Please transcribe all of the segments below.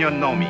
you know me.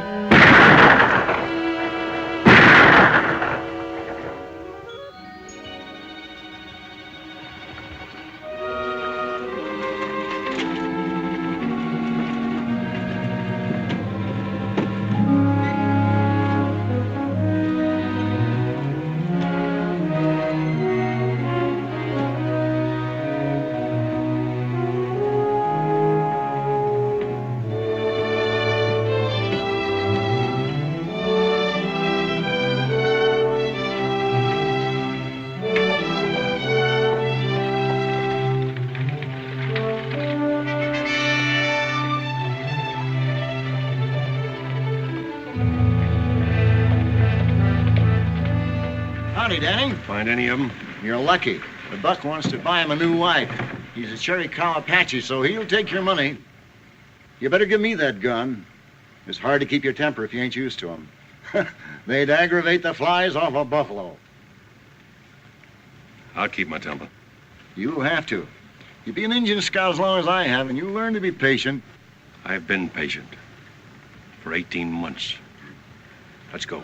Howdy, Danny. Find any of them? You're lucky. The buck wants to buy him a new wife. He's a Cherry Cow Apache, so he'll take your money. You better give me that gun. It's hard to keep your temper if you ain't used to 'em. They'd aggravate the flies off a buffalo. I'll keep my temper. You'll have to. You be an Indian scout as long as I have, and you'll learn to be patient. I've been patient. For 18 months. Let's go.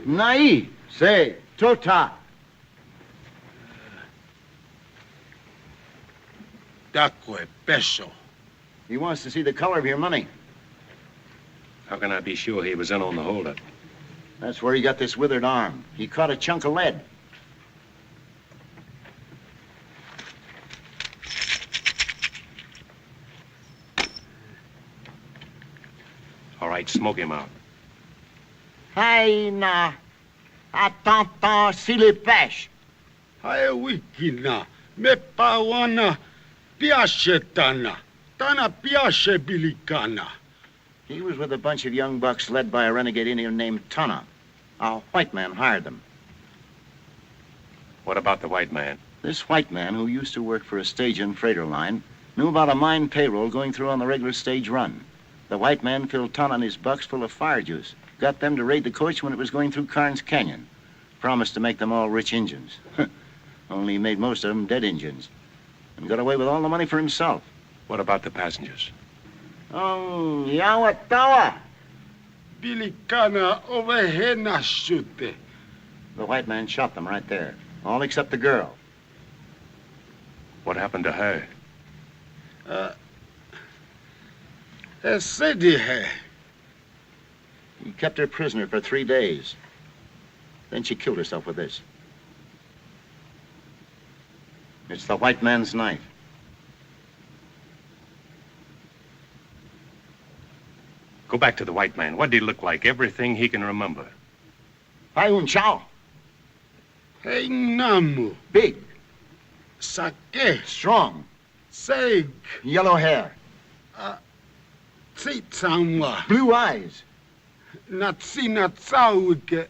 Nai, say, tota. Dacque peso. He wants to see the color of your money. How can I be sure he was in on the holdup? That's where he got this withered arm. He caught a chunk of lead. All right, smoke him out. Hey, na. Attends, s'il est pêche. Hae wikina. Me pawana. Piace tana. Tana piace bilicana. He was with a bunch of young bucks led by a renegade Indian named Tana. A white man hired them. What about the white man? This white man, who used to work for a stage and freighter line, knew about a mine payroll going through on the regular stage run. The white man filled Tana and his bucks full of fire juice. Got them to raid the coach when it was going through Carnes Canyon. Promised to make them all rich Injuns. Only he made most of them dead Injuns. And got away with all the money for himself. What about the passengers? Oh, Yawatawa. Bilicana ovehena shute. The white man shot them right there. All except the girl. What happened to her? Sedi he. He kept her prisoner for 3 days. Then she killed herself with this. It's the white man's knife. Go back to the white man. What did he look like? Everything he can remember. Hai un chow. Hey namu. Big. Sake. Strong. Seg. Yellow hair. Tsitsamwa. Blue eyes. Natsina tsauke.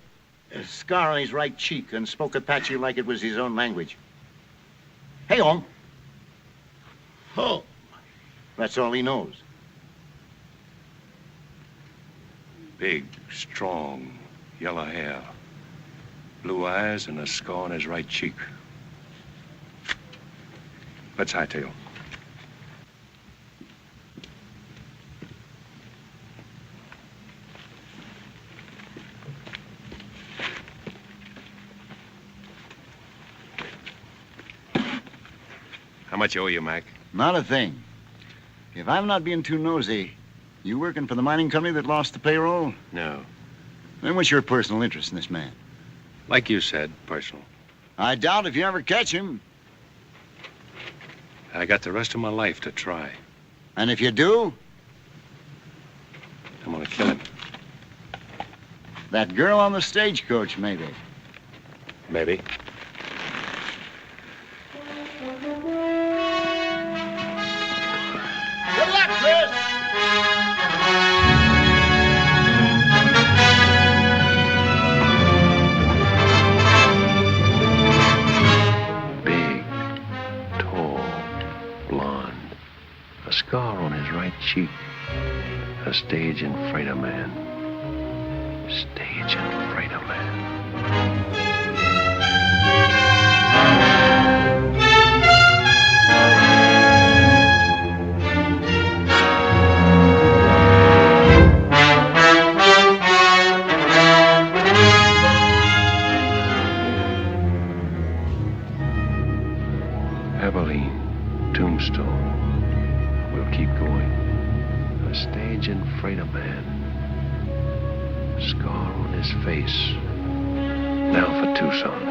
A scar on his right cheek and spoke Apache like it was his own language. Hey, Om. Ho. That's all he knows. Big, strong, yellow hair, blue eyes, and a scar on his right cheek. Let's hightail. How much owe you, Mac? Not a thing. If I'm not being too nosy, you working for the mining company that lost the payroll? No. Then what's your personal interest in this man? Like you said, personal. I doubt if you ever catch him. I got the rest of my life to try. And if you do, I'm gonna kill him. that girl on the stagecoach, maybe. Maybe. Good luck, Chris. Big, tall, blonde. A scar on his right cheek. A stage and freighter man. Stage and freighter man. Abilene, Tombstone. We'll keep going. A stage and freighter man. Scar on his face. Now for Tucson.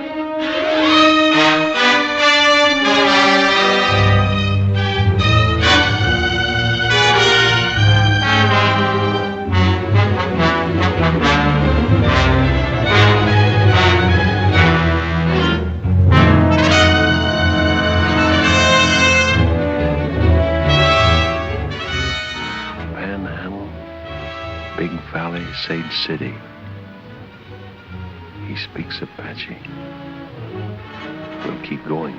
Panhandle, Big Valley, Sage City. He speaks Apache. We'll keep going.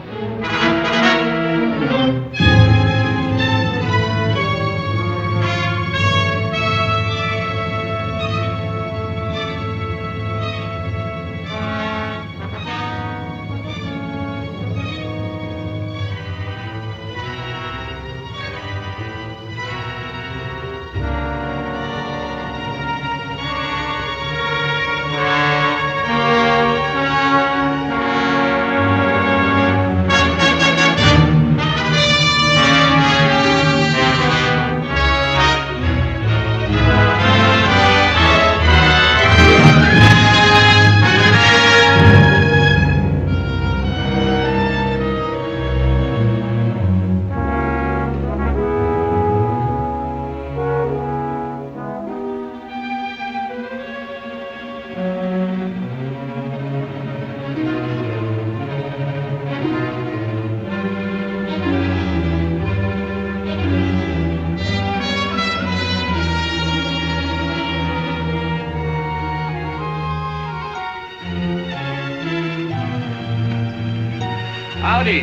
Howdy.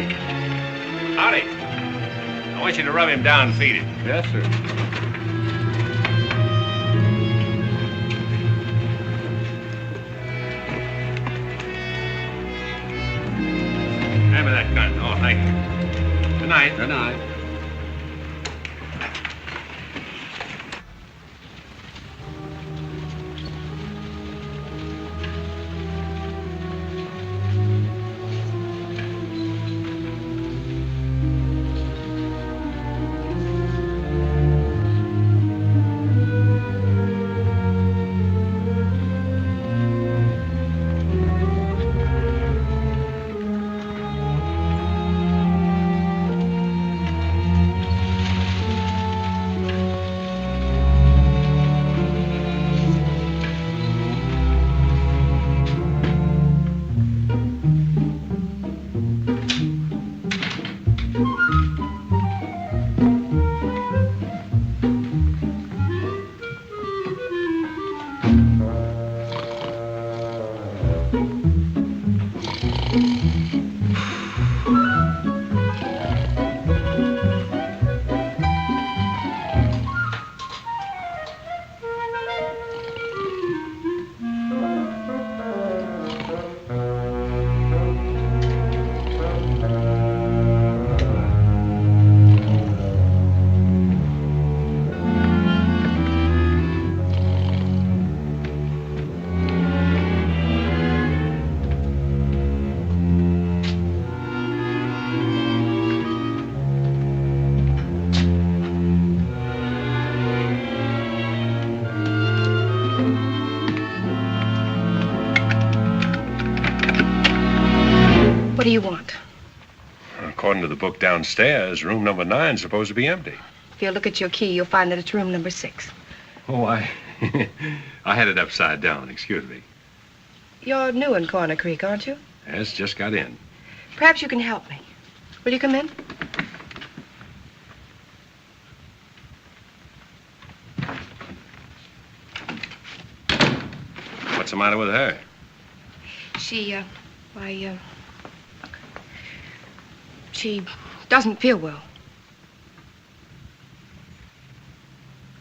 Howdy. I want you to rub him down and feed him. Yes, sir. Hand me that gun. Oh, thank you. Good night. Good night. What do you want? According to the book downstairs, room number 9 is supposed to be empty. If you look at your key, you'll find that it's room number 6. Oh, I had it upside down. Excuse me. You're new in Corner Creek, aren't you? Yes, just got in. Perhaps you can help me. Will you come in? What's the matter with her? She doesn't feel well.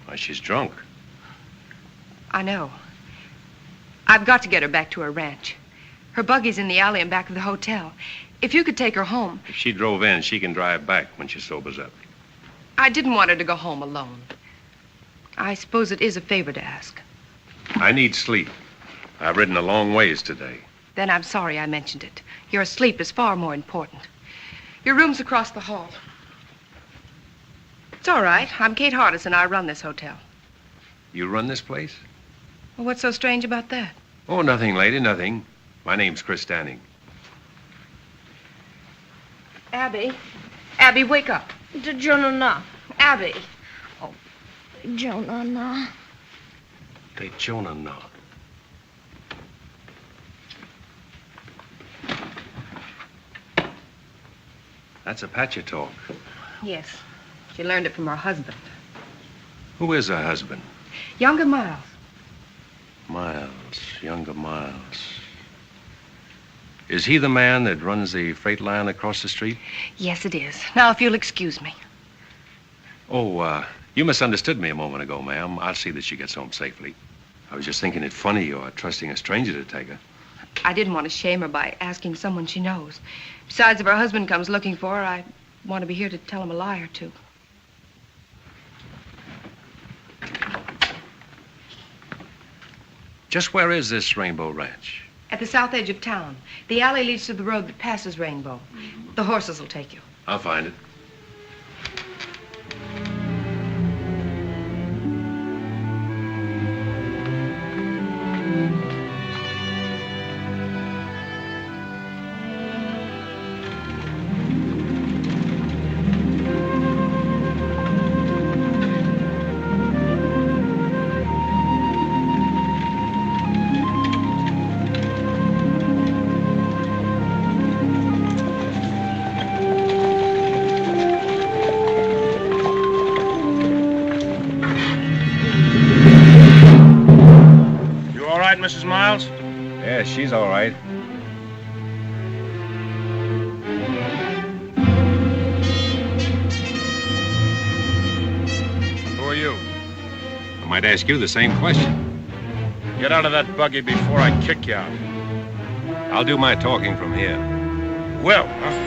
Why, she's drunk. I know. I've got to get her back to her ranch. Her buggy's in the alley in back of the hotel. If you could take her home. If she drove in, she can drive back when she sobers up. I didn't want her to go home alone. I suppose it is a favor to ask. I need sleep. I've ridden a long ways today. Then I'm sorry I mentioned it. Your sleep is far more important. Your room's across the hall. It's all right. I'm Kate Hardison. I run this hotel. You run this place? Well, what's so strange about that? Oh, nothing, lady, nothing. My name's Chris Stanning. Abby. Abby, wake up. Jonah. Abby. Jonah. They Jonah now. That's Apache talk. Yes. She learned it from her husband. Who is her husband? Younger Miles. Miles, younger Miles. Is he the man that runs the freight line across the street? Yes, it is. Now, if you'll excuse me. Oh, you misunderstood me a moment ago, ma'am. I'll see that she gets home safely. I was just thinking it funny you're trusting a stranger to take her. I didn't want to shame her by asking someone she knows. Besides, if her husband comes looking for her, I want to be here to tell him a lie or two. Just where is this Rainbow Ranch? At the south edge of town. The alley leads to the road that passes Rainbow. The horses will take you. I'll find it. Mrs. Miles? Yeah, she's all right. Who are you? I might ask you the same question. Get out of that buggy before I kick you out. I'll do my talking from here. Will, huh?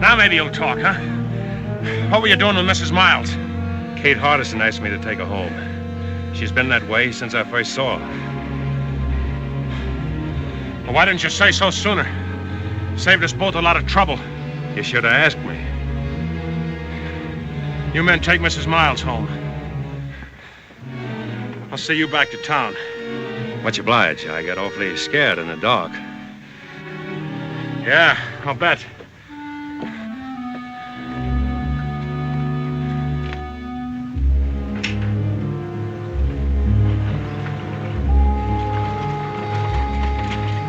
Now maybe you'll talk, huh? What were you doing with Mrs. Miles? Kate Hardison asked me to take her home. She's been that way since I first saw her. Well, why didn't you say so sooner? Saved us both a lot of trouble. You should have asked me. You men take Mrs. Miles home. I'll see you back to town. Much obliged. I got awfully scared in the dark. Yeah, I'll bet.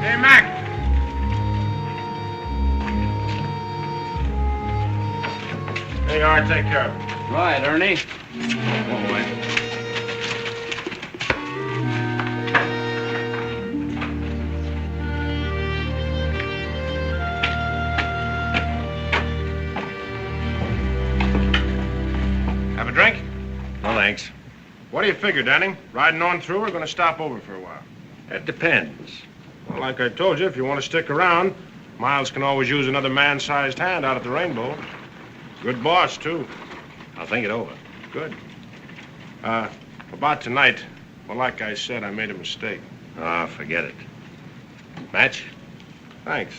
Hey, Mac. There you are. Take care of it. Right, Ernie. One way. Have a drink? No, thanks. What do you figure, Denning? Riding on through or going to stop over for a while? It depends. Well, like I told you, if you want to stick around, Miles can always use another man-sized hand out at the Rainbow. Good boss, too. I'll think it over. Good. About tonight, well, like I said, I made a mistake. Ah, forget it. Match? Thanks.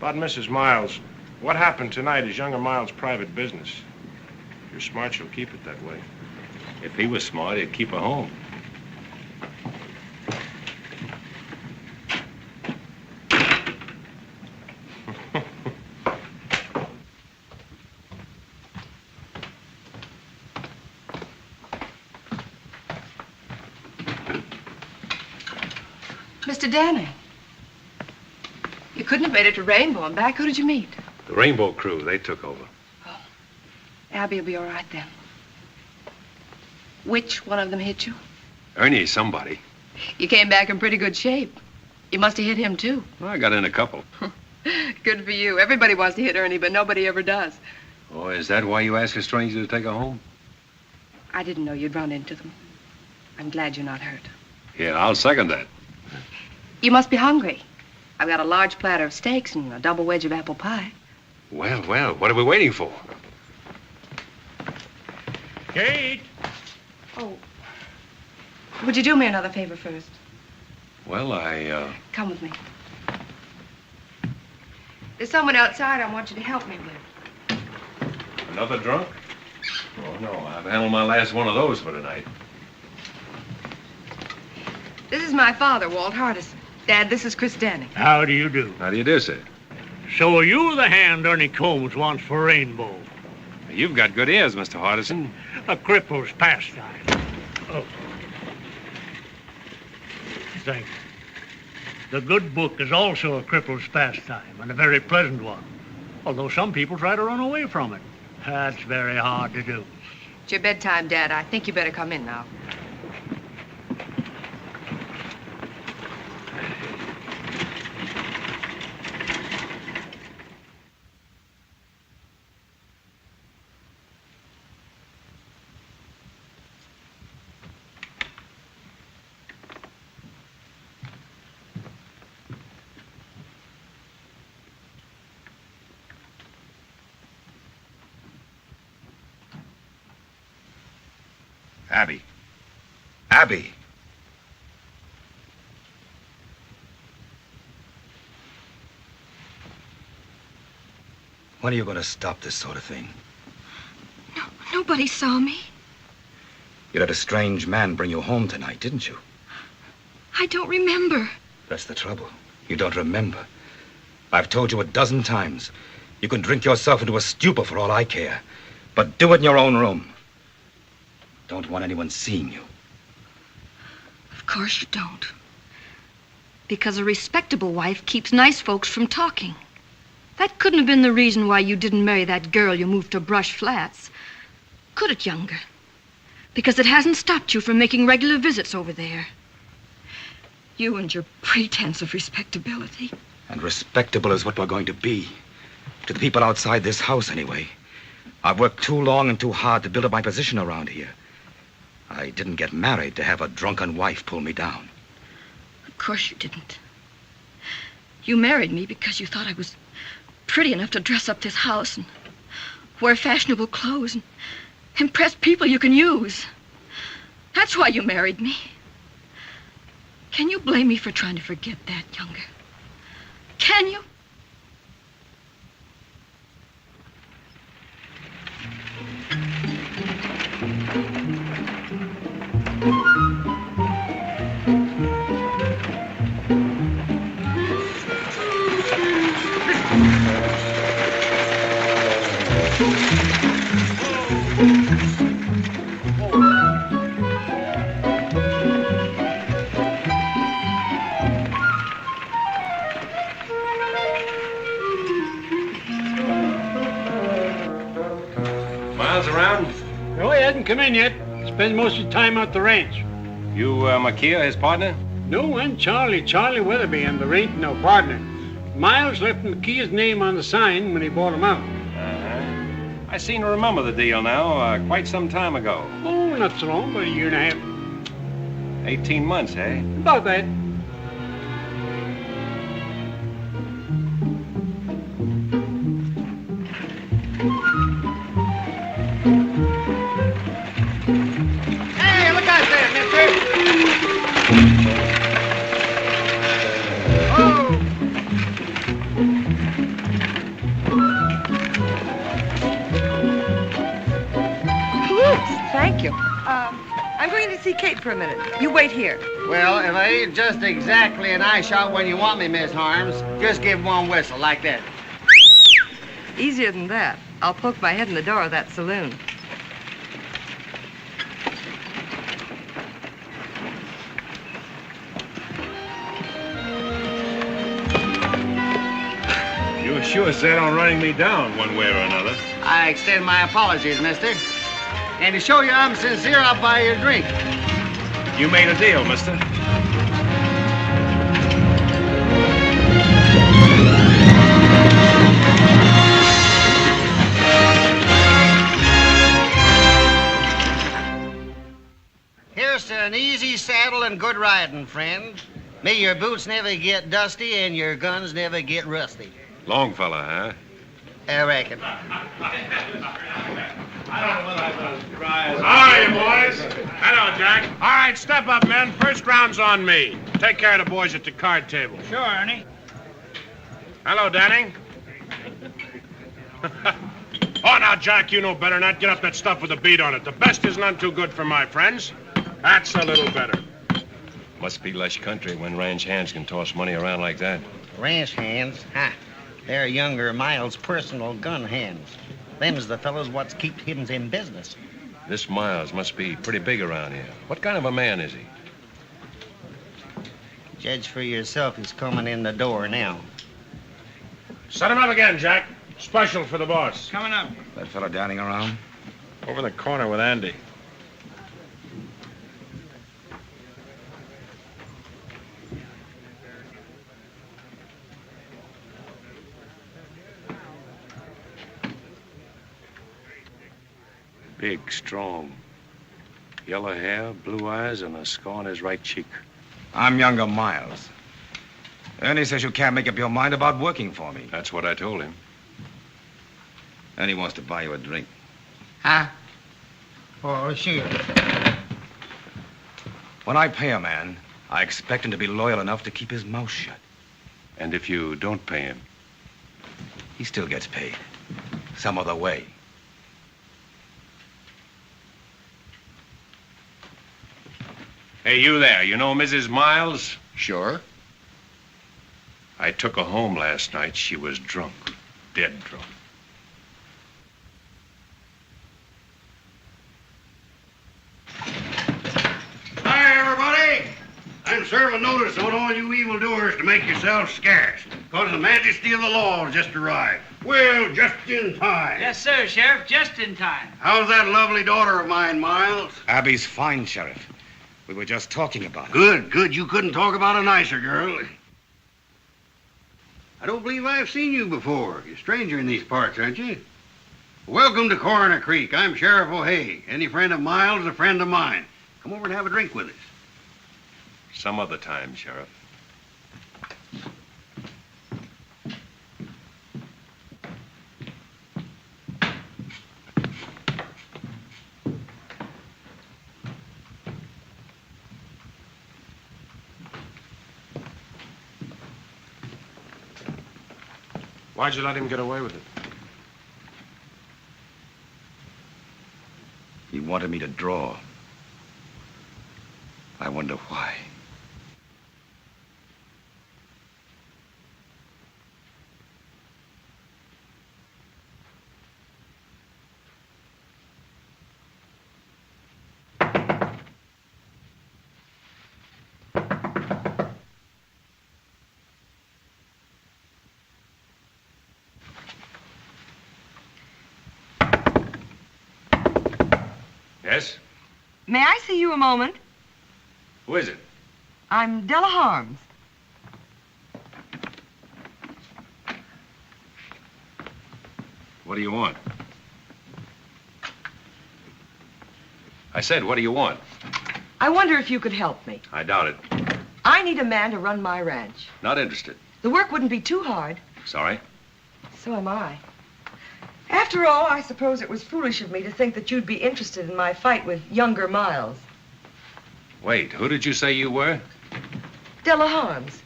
About Mrs. Miles. What happened tonight is younger Miles' private business. If you're smart, you'll keep it that way. If he was smart, he'd keep her home. Mr. Danny. You couldn't have made it to Rainbow and back. Who did you meet? The Rainbow crew, they took over. Abby will be all right then. Which one of them hit you? Ernie, somebody. You came back in pretty good shape. You must have hit him, too. Well, I got in a couple. Good for you. Everybody wants to hit Ernie, but nobody ever does. Oh, is that why you asked a stranger to take her home? I didn't know you'd run into them. I'm glad you're not hurt. Yeah, I'll second that. You must be hungry. I've got a large platter of steaks and a double wedge of apple pie. Well, well, what are we waiting for? Kate! Oh. Would you do me another favor first? Well, Come with me. There's someone outside I want you to help me with. Another drunk? Oh, no, I've handled my last one of those for tonight. This is my father, Walt Hardison. Dad, this is Chris Danny. How do you do? How do you do, sir? So are you the hand Ernie Combs wants for Rainbow? You've got good ears, Mr. Hardison. A cripple's pastime. Oh. Thank you. The good book is also a cripple's pastime, and a very pleasant one. Although some people try to run away from it. That's very hard to do. It's your bedtime, Dad. I think you better come in now. Abby. Abby! When are you going to stop this sort of thing? No, nobody saw me. You let a strange man bring you home tonight, didn't you? I don't remember. That's the trouble. You don't remember. I've told you a dozen times. You can drink yourself into a stupor for all I care. But do it in your own room. Don't want anyone seeing you. Of course you don't. Because a respectable wife keeps nice folks from talking. That couldn't have been the reason why you didn't marry that girl you moved to Brush Flats. Could it, Younger? Because it hasn't stopped you from making regular visits over there. You and your pretense of respectability. And respectable is what we're going to be. To the people outside this house, anyway. I've worked too long and too hard to build up my position around here. I didn't get married to have a drunken wife pull me down. Of course you didn't. You married me because you thought I was pretty enough to dress up this house and wear fashionable clothes and impress people you can use. That's why you married me. Can you blame me for trying to forget that, Younger? Can you? Miles around? No, he hasn't come in yet. Spends most of his time out the ranch. You, Makia, his partner? No, and Charlie Weatherby, and there ain't no partner. Miles left McKee's name on the sign when he bought him out. I seem to remember the deal now, quite some time ago. Oh, not so long, but a year and a half. 18 months, eh? About that. Hey, look out there, mister! Oh! Thank you. I'm going to see Kate for a minute. You wait here. Well, if I ain't just exactly an eye shot when you want me, Miss Harms, just give one whistle like that. Easier than that. I'll poke my head in the door of that saloon. You sure set on running me down one way or another. I extend my apologies, mister. And to show you I'm sincere, I'll buy you a drink. You made a deal, mister. Here's to an easy saddle and good riding, friend. May your boots never get dusty and your guns never get rusty. Long fella, huh? I reckon. All right, boys. Hello, Jack. All right, step up, men. First round's on me. Take care of the boys at the card table. Sure, Ernie. Hello, Danny. Oh, now, Jack, you know better not get up that stuff with a beat on it. The best is none too good for my friends. That's a little better. Must be lush country when ranch hands can toss money around like that. Ranch hands? Ha! They're younger Miles' personal gun hands. Them's the fellows what's keep him in business. This Miles must be pretty big around here. What kind of a man is he? Judge for yourself, he's coming in the door now. Set him up again, Jack. Special for the boss. Coming up. That fella dining around? Over in the corner with Andy. Big, strong. Yellow hair, blue eyes, and a scar on his right cheek. I'm younger Miles. Ernie says you can't make up your mind about working for me. That's what I told him. Ernie wants to buy you a drink. Huh? Oh, sure. When I pay a man, I expect him to be loyal enough to keep his mouth shut. And if you don't pay him? He still gets paid. Some other way. Hey, you there. You know Mrs. Miles? Sure. I took her home last night. She was drunk. Dead drunk. Hi, everybody. I'm serving notice on all you evildoers to make yourselves scarce, because the majesty of the law has just arrived. Well, just in time. Yes, sir, Sheriff, just in time. How's that lovely daughter of mine, Miles? Abby's fine, Sheriff. We were just talking about it. Good, good. You couldn't talk about a nicer girl. I don't believe I've seen you before. You're a stranger in these parts, aren't you? Welcome to Coroner Creek. I'm Sheriff O'Hay. Any friend of Miles is a friend of mine. Come over and have a drink with us. Some other time, Sheriff. Why'd you let him get away with it? He wanted me to draw. I wonder why. Yes? May I see you a moment? Who is it? I'm Della Harms. What do you want? I said, what do you want? I wonder if you could help me. I doubt it. I need a man to run my ranch. Not interested. The work wouldn't be too hard. Sorry? So am I. After all, I suppose it was foolish of me to think that you'd be interested in my fight with younger Miles. Wait, who did you say you were? Della Harms.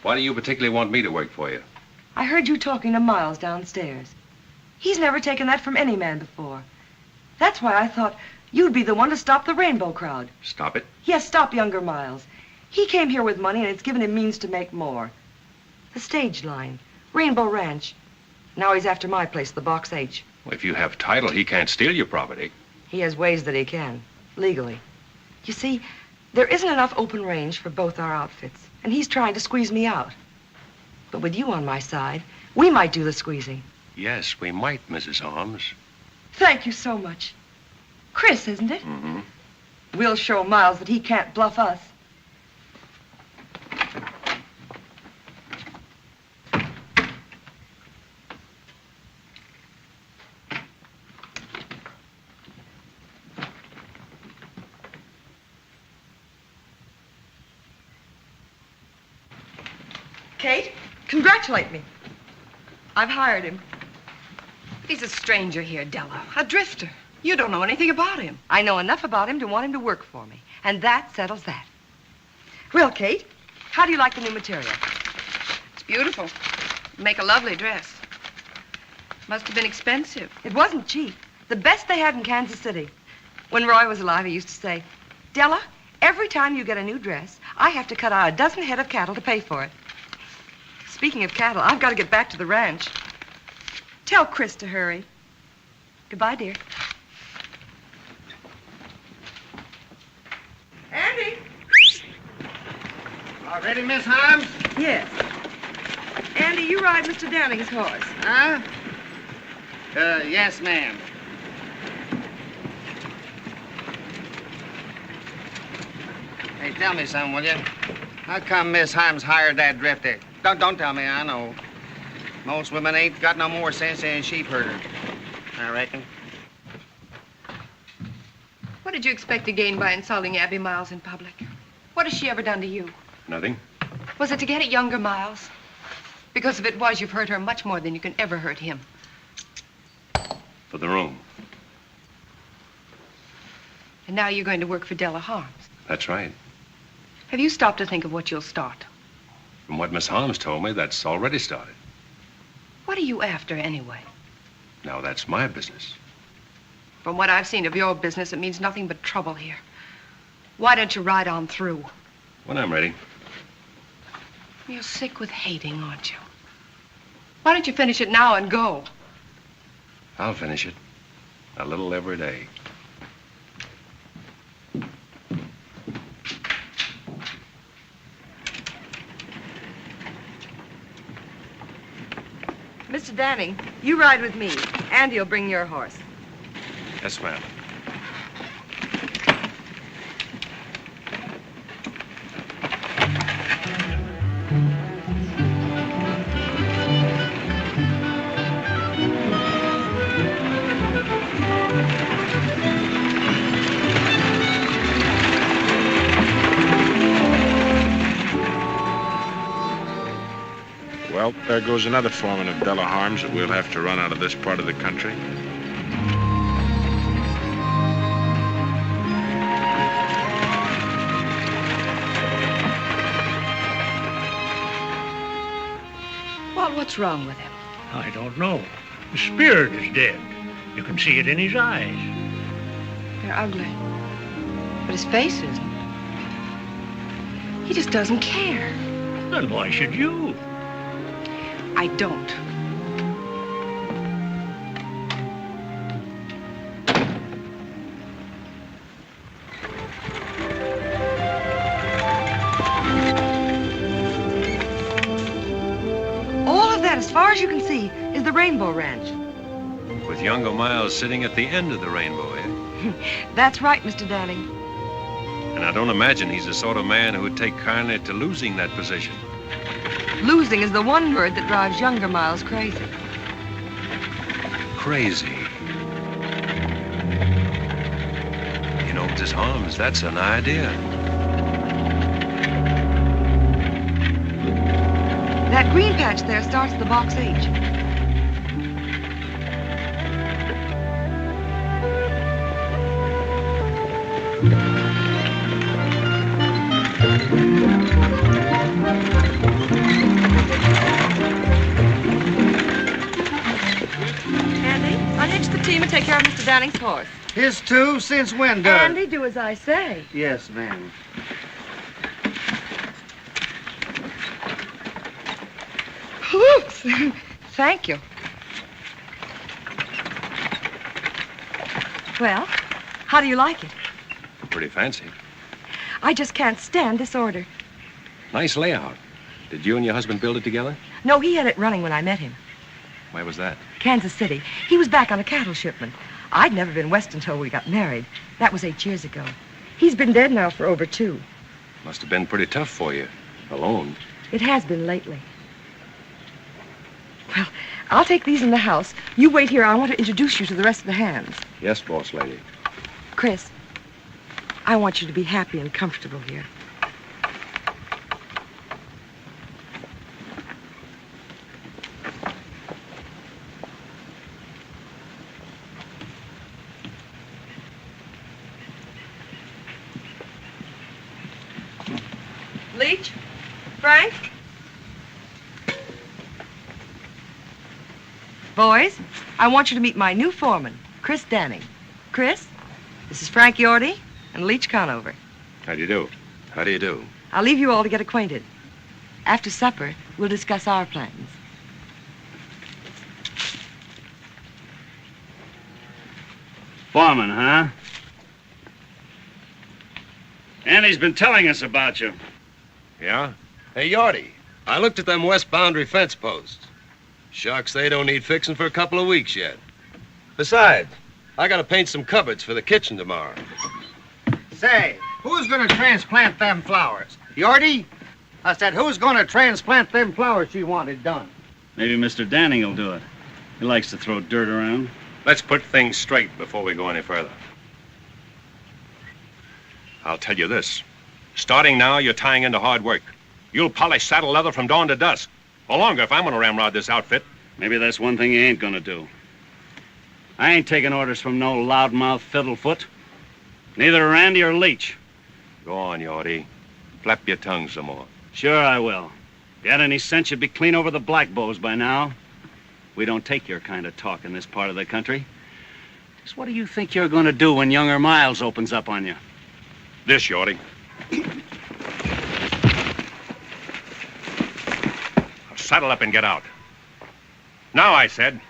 Why do you particularly want me to work for you? I heard you talking to Miles downstairs. He's never taken that from any man before. That's why I thought You'd be the one to stop the rainbow crowd. Stop it. Yes, stop younger Miles. He came here with money, and it's given him means to make more. The stage line, Rainbow Ranch. Now he's after my place, the Box H. Well, if you have title, he can't steal your property. He has ways that he can, legally. You see, there isn't enough open range for both our outfits, and he's trying to squeeze me out. But with you on my side, we might do the squeezing. Yes, we might, Mrs. Holmes. Thank you so much. Chris, isn't it? Mm-hmm. We'll show Miles that he can't bluff us. Kate, congratulate me. I've hired him. He's a stranger here, Della. A drifter. You don't know anything about him. I know enough about him to want him to work for me. And that settles that. Well, Kate, how do you like the new material? It's beautiful. You make a lovely dress. Must have been expensive. It wasn't cheap. The best they had in Kansas City. When Roy was alive, he used to say, Della, every time you get a new dress, I have to cut out a dozen head of cattle to pay for it. Speaking of cattle, I've got to get back to the ranch. Tell Chris to hurry. Goodbye, dear. Andy! All ready, Miss Holmes? Yes. Andy, you ride Mr. Danning's horse. Huh? Yes, ma'am. Hey, tell me something, will you? How come Miss Holmes hired that drifter? Don't tell me, I know. Most women ain't got no more sense than a sheep herder, I reckon. What did you expect to gain by insulting Abby Miles in public? What has she ever done to you? Nothing. Was it to get at younger Miles? Because if it was, you've hurt her much more than you can ever hurt him. For the room. And now you're going to work for Della Harms. That's right. Have you stopped to think of what you'll start? From what Miss Holmes told me, that's already started. What are you after, anyway? Now, that's my business. From what I've seen of your business, it means nothing but trouble here. Why don't you ride on through? When I'm ready. You're sick with hating, aren't you? Why don't you finish it now and go? I'll finish it. A little every day. Mr. Danning, you ride with me. Andy'll bring your horse. Yes, ma'am. Well, there goes another foreman of Della Harms that we'll have to run out of this part of the country. Well, what's wrong with him? I don't know. The spirit is dead. You can see it in his eyes. They're ugly. But his face isn't. He just doesn't care. Then why should you? I don't. All of that, as far as you can see, is the Rainbow Ranch. With younger Miles sitting at the end of the rainbow, eh? That's right, Mr. Danning. And I don't imagine he's the sort of man who would take kindly to losing that position. Losing is the one word that drives younger Miles crazy. Crazy. You know, Mrs. Holmes, that's an idea. That green patch there starts the Box H. Andy, hitch the team and take care of Mr. Danning's horse. His too? Since when, Doug? Andy, do as I say. Yes, ma'am. Oops. Thank you. Well, how do you like it? Pretty fancy. I just can't stand this order. Nice layout. Did you and your husband build it together? No, he had it running when I met him. Where was that? Kansas City. He was back on a cattle shipment. I'd never been west until we got married. That was 8 years ago. He's been dead now for over 2. Must have been pretty tough for you. Alone. It has been lately. Well, I'll take these in the house. You wait here. I want to introduce you to the rest of the hands. Yes, boss lady. Chris, I want you to be happy and comfortable here. Leach? Frank? Boys, I want you to meet my new foreman, Chris Danning. Chris, this is Frank Yorty and Leach Conover. How do you do? How do you do? I'll leave you all to get acquainted. After supper, we'll discuss our plans. Foreman, huh? Andy's been telling us about you. Yeah? Hey, Yorty, I looked at them west boundary fence posts. Shucks, they don't need fixing for a couple of weeks yet. Besides, I gotta paint some cupboards for the kitchen tomorrow. Say, who's gonna transplant them flowers? Yorty? I said, who's gonna transplant them flowers she wanted done? Maybe Mr. Danning will do it. He likes to throw dirt around. Let's put things straight before we go any further. I'll tell you this. Starting now, you're tying into hard work. You'll polish saddle leather from dawn to dusk. Or longer if I'm gonna ramrod this outfit. Maybe that's one thing he ain't gonna do. I ain't taking orders from no loudmouth fiddlefoot. Neither Randy or Leach. Go on, Yorty. Flap your tongue some more. Sure I will. If you had any sense, you'd be clean over the black bows by now. We don't take your kind of talk in this part of the country. Just what do you think you're gonna do when younger Miles opens up on you? This, Yorty. Saddle up and get out. Now, I said.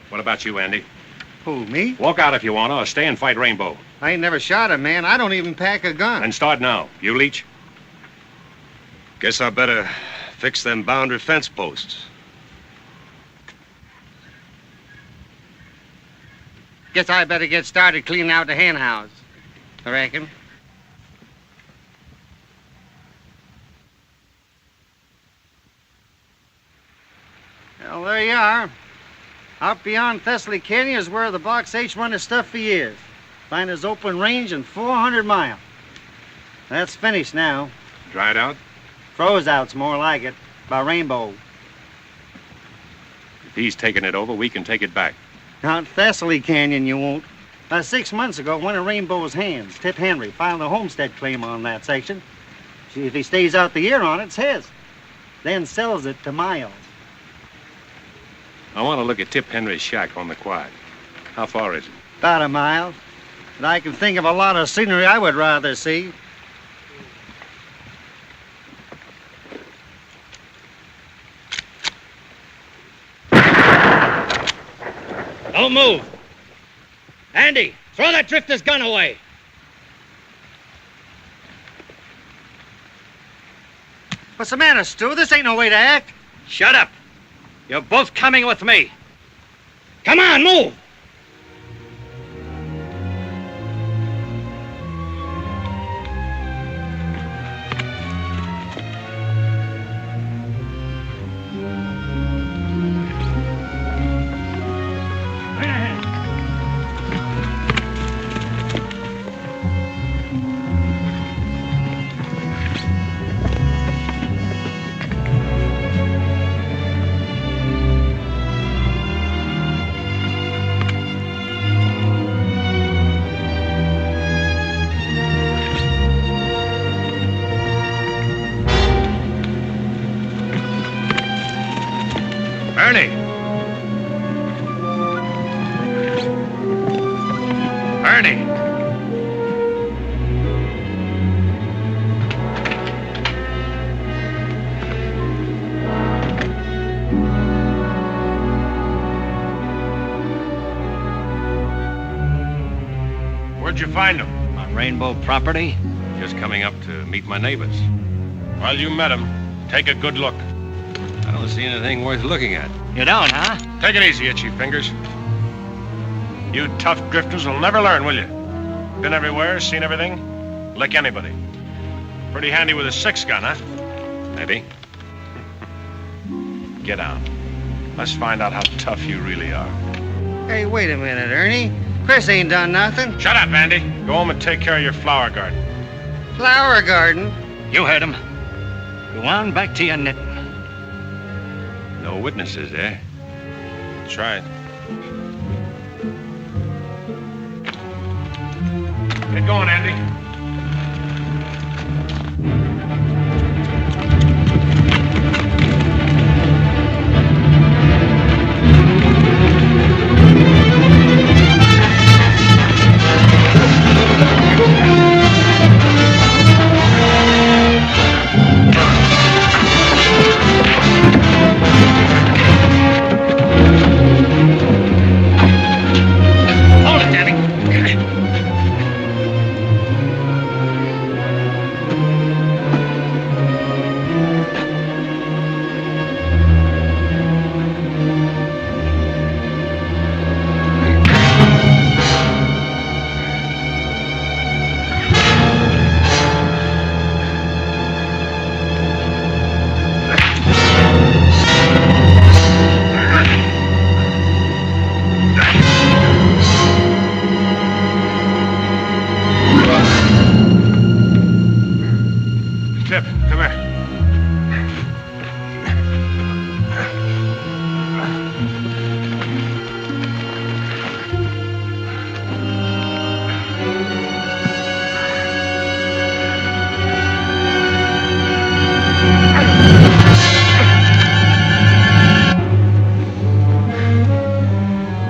What about you, Andy? Who, me? Walk out if you want to, or stay and fight Rainbow. I ain't never shot a man. I don't even pack a gun. And start now. You, Leach? Guess I better fix them boundary fence posts. Guess I better get started cleaning out the hen house. I reckon. Well, there you are. Out beyond Thessaly Canyon is where the Box H run his stuff for years. Find his open range in 400 miles. That's finished now. Dried out? Froze out's more like it. By Rainbow. If he's taking it over, we can take it back. Out Thessaly Canyon, you won't. 6 months ago, one of Rainbow's hands, Tip Henry, filed a homestead claim on that section. If he stays out the year on it, it's his. Then sells it to Miles. I want to look at Tip Henry's shack on the quad. How far is it? About a mile. But I can think of a lot of scenery I would rather see. Don't move. Andy, throw that drifter's gun away. What's the matter, Stu? This ain't no way to act. Shut up. You're both coming with me. Come on, move. find him? On Rainbow property? Just coming up to meet my neighbors. Well, you met him. Take a good look. I don't see anything worth looking at. You don't, huh? Take it easy, Itchy Fingers. You tough drifters will never learn, will you? Been everywhere, seen everything? Lick anybody. Pretty handy with a 6-gun, huh? Maybe. Get down. Let's find out how tough you really are. Hey, wait a minute, Ernie. Chris ain't done nothing. Shut up, Andy. Go home and take care of your flower garden. Flower garden? You heard him. Go on back to your knitting. No witnesses, eh? That's right. Get going, Andy. Hold it, Danny. Tip, come here.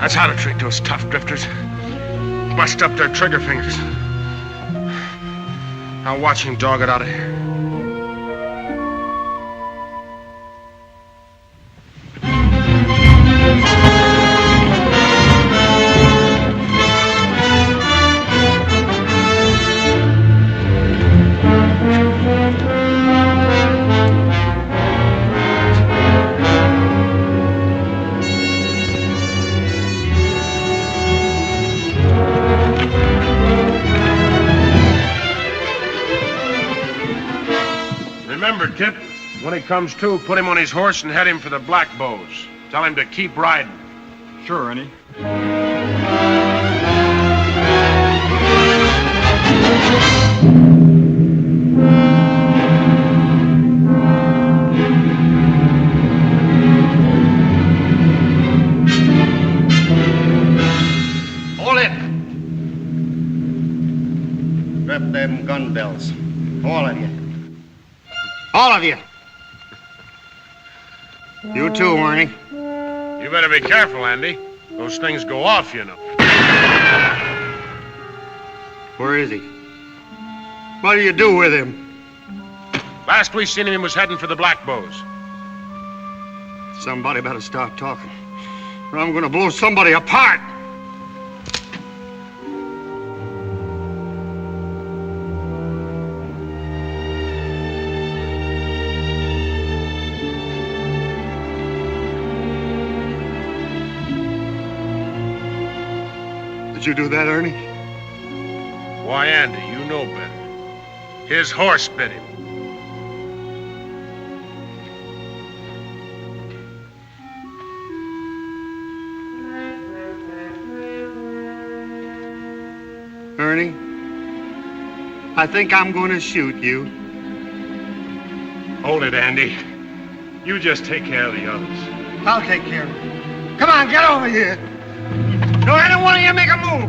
That's how to treat those tough drifters. Bust up their trigger fingers. Now watch him dog it out of here. Remember, Tip, when he comes to, put him on his horse and head him for the Black Bows. Tell him to keep riding. Sure, Ernie. Hold it. Strap them gun belts. All of you. All of you. You too, Ernie. You better be careful, Andy. Those things go off, you know. Where is he? What do you do with him? Last we seen him, he was heading for the Black Bows. Somebody better stop talking, or I'm gonna blow somebody apart. Did you do that, Ernie? Why, Andy, you know better. His horse bit him. Ernie, I think I'm going to shoot you. Hold it, Andy. You just take care of the others. I'll take care of it. Come on, get over here. Don't any one of you make a move.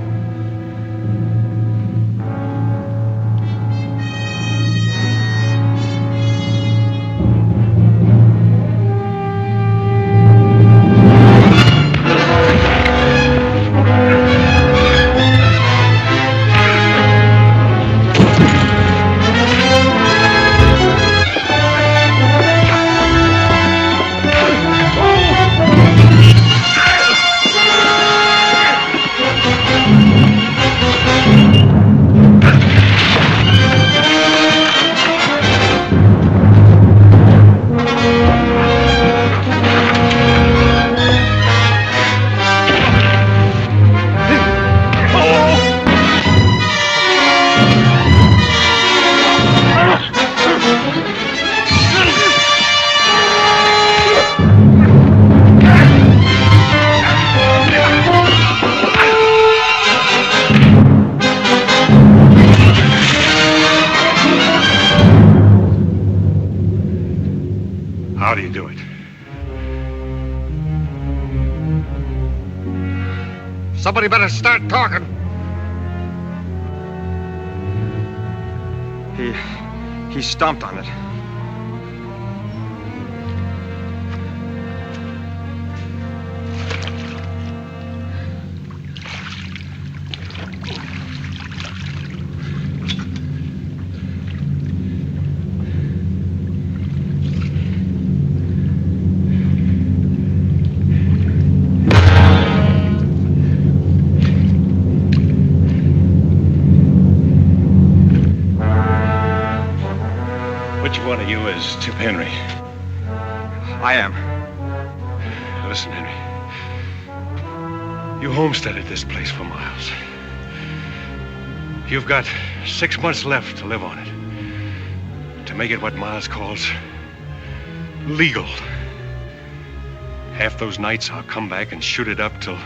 How do you do it? Somebody better start talking. He stomped on it. Which one of you is Tip Henry? I am. Listen, Henry. You homesteaded this place for Miles. You've got 6 months left to live on it. To make it what Miles calls legal. Half those nights I'll come back and shoot it up till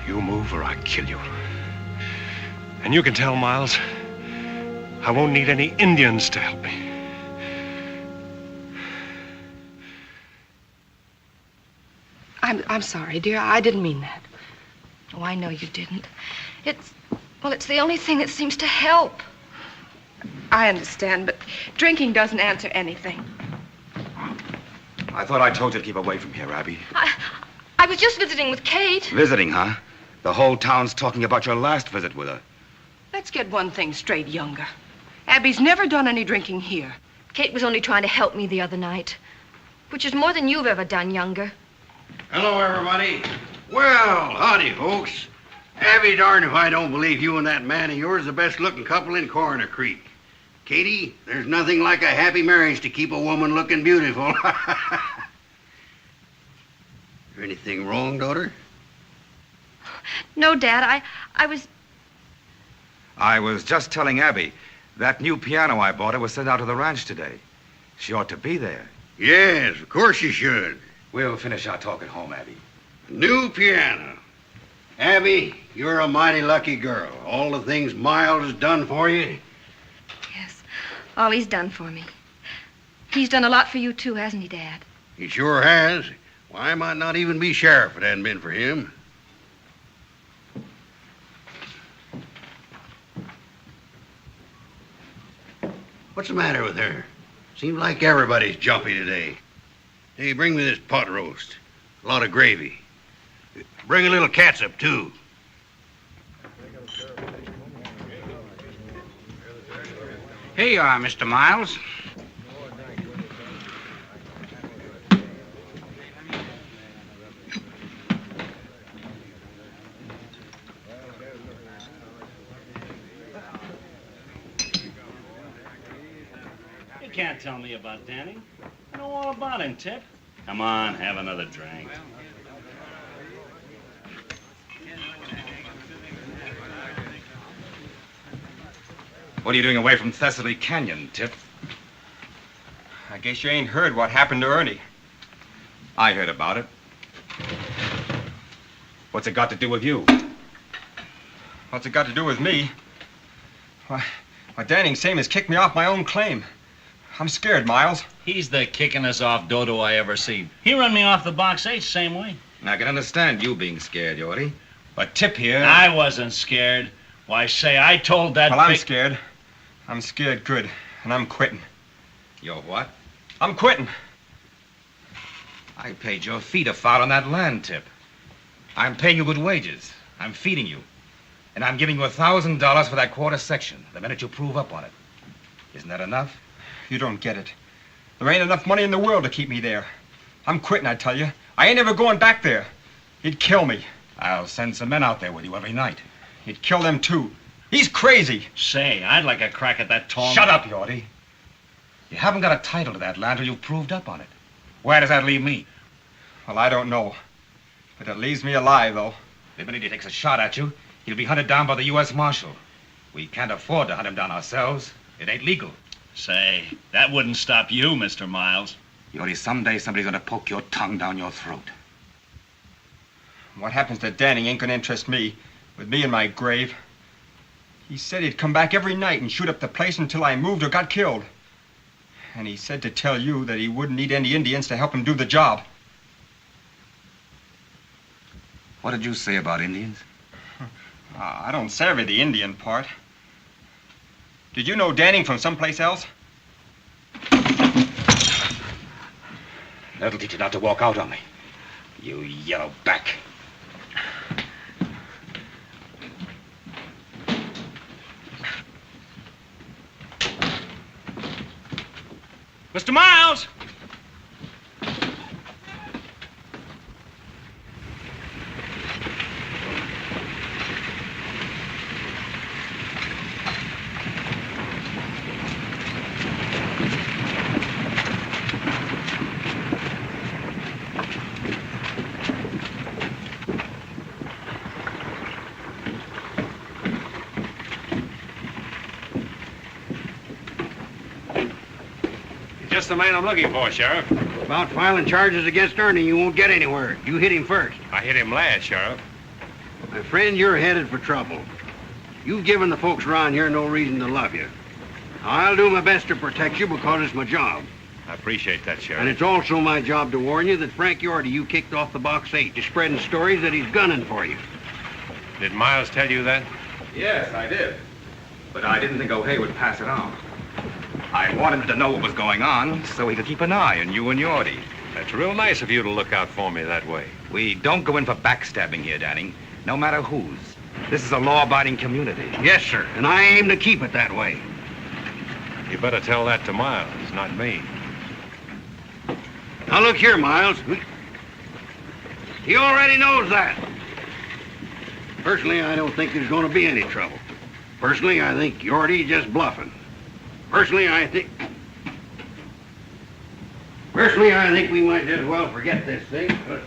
you move or I kill you. And you can tell Miles I won't need any Indians to help me. I'm sorry, dear. I didn't mean that. Oh, I know you didn't. It's the only thing that seems to help. I understand, but drinking doesn't answer anything. I thought I told you to keep away from here, Abby. I was just visiting with Kate. Visiting, huh? The whole town's talking about your last visit with her. Let's get one thing straight, Younger. Abby's never done any drinking here. Kate was only trying to help me the other night, which is more than you've ever done, Younger. Hello, everybody. Well, howdy, folks. Abby darn if I don't believe you and that man of yours are the best-looking couple in Coroner Creek. Katie, there's nothing like a happy marriage to keep a woman looking beautiful. Is there anything wrong, daughter? No, Dad, I was just telling Abby that new piano I bought her was sent out to the ranch today. She ought to be there. Yes, of course you should. We'll finish our talk at home, Abby. New piano. Abby, you're a mighty lucky girl. All the things Miles has done for you. Yes, all he's done for me. He's done a lot for you, too, hasn't he, Dad? He sure has. Why, I might not even be sheriff if it hadn't been for him. What's the matter with her? Seems like everybody's jumpy today. Hey, bring me this pot roast. A lot of gravy. Bring a little catsup, too. Here you are, Mr. Miles. You can't tell me about Danny. I know all about him, Tip. Come on, have another drink. What are you doing away from Thessaly Canyon, Tip? I guess you ain't heard what happened to Ernie. I heard about it. What's it got to do with you? What's it got to do with me? Why, Danning same as kicked me off my own claim. I'm scared, Miles. He's the kickingest off dodo I ever seen. He run me off the box 8 same way. I can understand you being scared, Yorty. But Tip here... I wasn't scared. Why, say, I told that Well, I'm scared. I'm scared good, and I'm quitting. You're what? I'm quitting. I paid your feet a foul on that land, Tip. I'm paying you good wages. I'm feeding you. And I'm giving you $1,000 for that quarter section the minute you prove up on it. Isn't that enough? You don't get it. There ain't enough money in the world to keep me there. I'm quitting, I tell you. I ain't ever going back there. He'd kill me. I'll send some men out there with you every night. He'd kill them, too. He's crazy. Say, I'd like a crack at that tall... Shut up, Yorty. You haven't got a title to that land till you've proved up on it. Where does that leave me? Well, I don't know. But it leaves me alive, though. The minute he takes a shot at you, he'll be hunted down by the U.S. Marshal. We can't afford to hunt him down ourselves. It ain't legal. Say, that wouldn't stop you, Mr. Miles. Yorty, someday somebody's gonna poke your tongue down your throat. What happens to Danning ain't gonna interest me. With me in my grave. He said he'd come back every night and shoot up the place until I moved or got killed. And he said to tell you that he wouldn't need any Indians to help him do the job. What did you say about Indians? I don't savvy the Indian part. Did you know Danning from someplace else? That'll teach you not to walk out on me. You yellow back. Mr. Miles! Just the man I'm looking for, Sheriff. About filing charges against Ernie, you won't get anywhere. You hit him first. I hit him last, Sheriff. My friend, you're headed for trouble. You've given the folks around here no reason to love you. I'll do my best to protect you because it's my job. I appreciate that, Sheriff. And it's also my job to warn you that Frank Yorty you kicked off the Box 8 to spreading stories that he's gunning for you. Did Miles tell you that? Yes, I did. But I didn't think O'Hay would pass it on. I wanted him to know what was going on so he could keep an eye on you and Yorty. That's real nice of you to look out for me that way. We don't go in for backstabbing here, Danning, no matter whose. This is a law-abiding community. Yes, sir, and I aim to keep it that way. You better tell that to Miles, not me. Now look here, Miles. He already knows that. Personally, I don't think there's going to be any trouble. Personally, I think Yorty's just bluffing. Personally, I think we might just well forget this thing, but...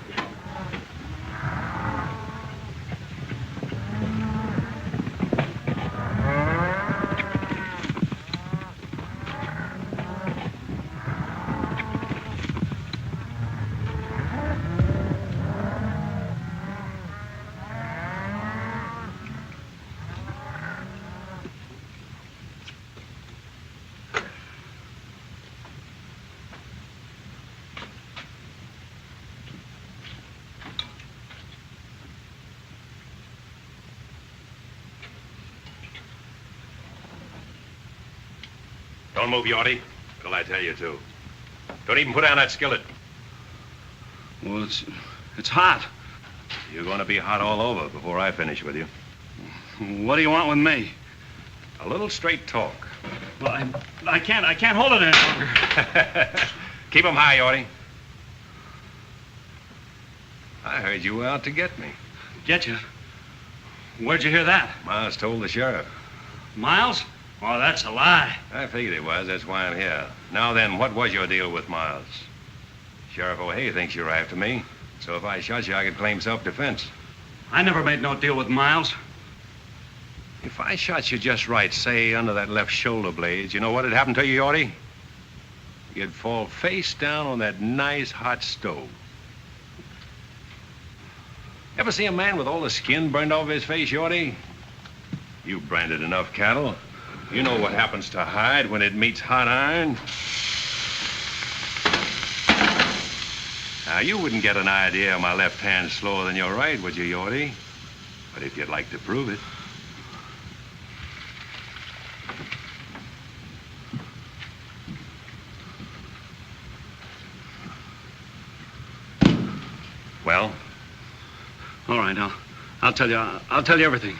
Don't move, Yorty, till I tell you to. Don't even put down that skillet. Well, it's hot. You're going to be hot all over before I finish with you. What do you want with me? A little straight talk. Well, I can't hold it any longer. Keep 'em high, Yorty. I heard you were out to get me. Get you? Where'd you hear that? Miles told the sheriff. Miles? Oh, that's a lie. I figured it was. That's why I'm here. Now then, what was your deal with Miles? Sheriff O'Hay thinks you're after me. So if I shot you, I could claim self-defense. I never made no deal with Miles. If I shot you just right, say under that left shoulder blade, you know what'd happen to you, Yorty? You'd fall face down on that nice hot stove. Ever see a man with all the skin burned off his face, Yorty? You've branded enough cattle. You know what happens to hide when it meets hot iron. Now, you wouldn't get an idea of my left hand slower than your right, would you, Yorty? But if you'd like to prove it. Well? All right, I'll tell you everything.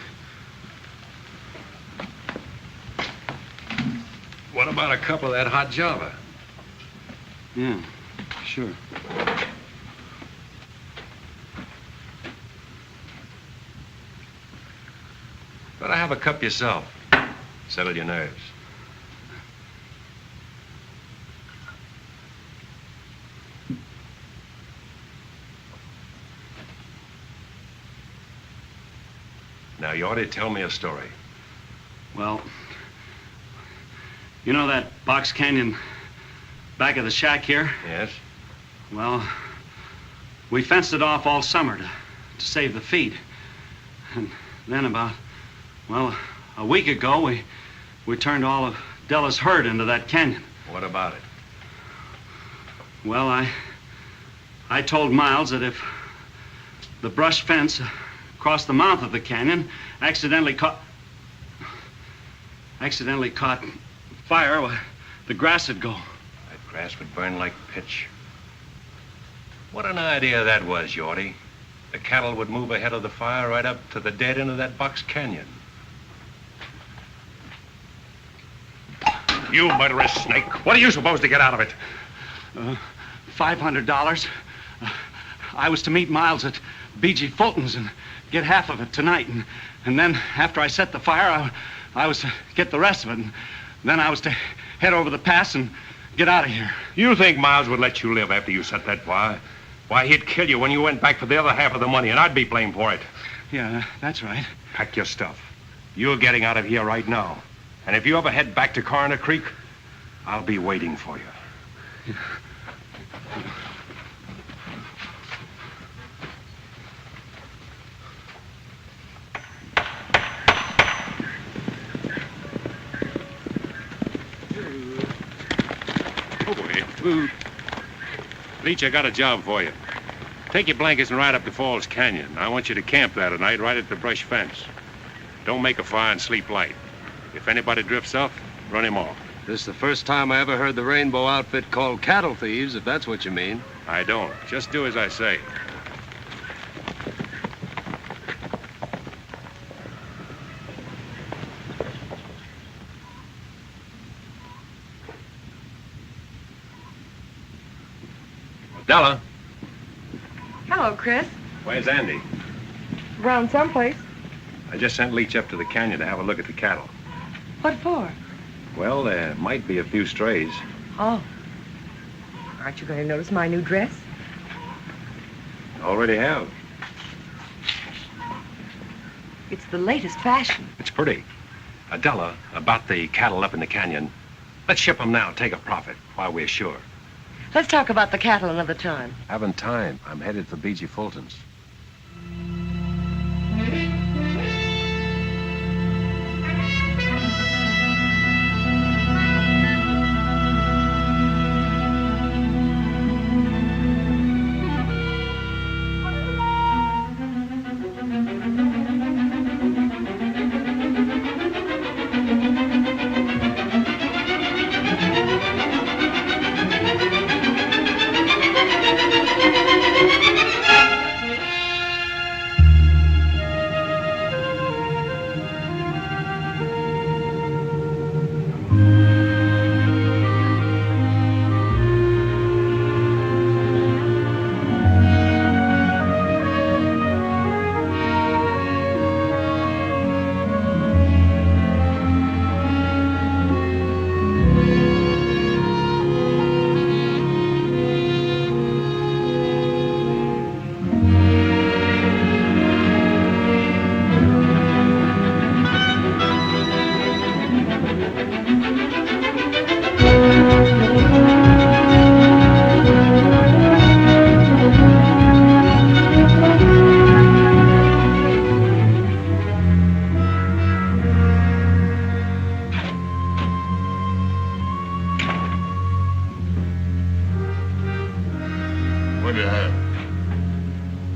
What about a cup of that hot Java? Yeah, sure. Better have a cup yourself. Settle your nerves. Now, you ought to tell me a story. Well, you know that box canyon back of the shack here? Yes. Well, we fenced it off all summer to save the feed. And then about, a week ago, we turned all of Della's herd into that canyon. What about it? Well, I told Miles that if the brush fence across the mouth of the canyon accidentally caught fire, well, the grass would go. That grass would burn like pitch. What an idea that was, Yorty. The cattle would move ahead of the fire right up to the dead end of that box canyon. You murderous snake. What are you supposed to get out of it? $500. I was to meet Miles at B.G. Fulton's and get half of it tonight. And then after I set the fire, I was to get the rest of it. And then I was to head over the pass and get out of here. You think Miles would let you live after you set that fire? Why, he'd kill you when you went back for the other half of the money, and I'd be blamed for it. Yeah, that's right. Pack your stuff. You're getting out of here right now. And if you ever head back to Coroner Creek, I'll be waiting for you. Leach, I got a job for you. Take your blankets and ride up to Falls Canyon. I want you to camp there tonight right at the brush fence. Don't make a fire and sleep light. If anybody drifts off, run him off. This is the first time I ever heard the Rainbow outfit called cattle thieves, if that's what you mean. I don't. Just do as I say. Della. Hello, Chris. Where's Andy? Around someplace. I just sent Leach up to the canyon to have a look at the cattle. What for? Well, there might be a few strays. Oh. Aren't you going to notice my new dress? Already have. It's the latest fashion. It's pretty. Adela, about the cattle up in the canyon. Let's ship them now, take a profit, while we're sure. Let's talk about the cattle another time. Haven't time. I'm headed for B.G. Fulton's.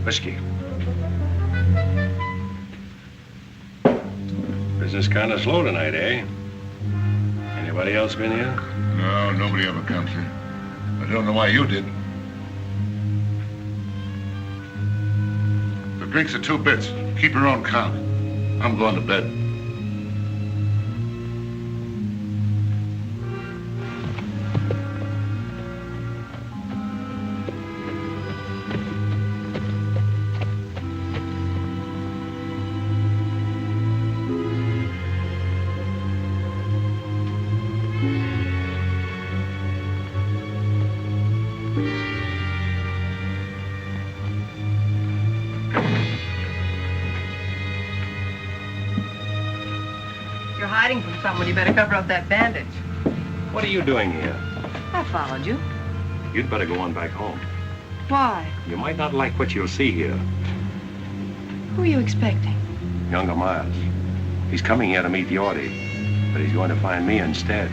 Whiskey. Business kind of slow tonight, eh? Anybody else been here? No, nobody ever comes here. I don't know why you did. The drinks are 2 bits. Keep your own count. I'm going to bed. You're hiding from someone. You better cover up that bandage. What are you doing here? I followed you. You'd better go on back home. Why? You might not like what you'll see here. Who are you expecting? Younger Miles. He's coming here to meet Yorty, but he's going to find me instead.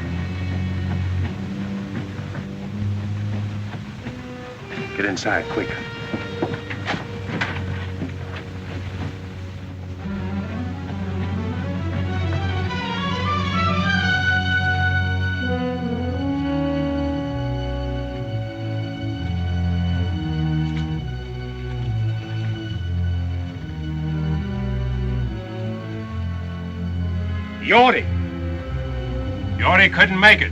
Get inside, quick. Yorty. Yorty couldn't make it.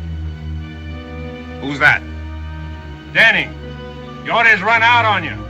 Who's that? Danny, Yorty's run out on you.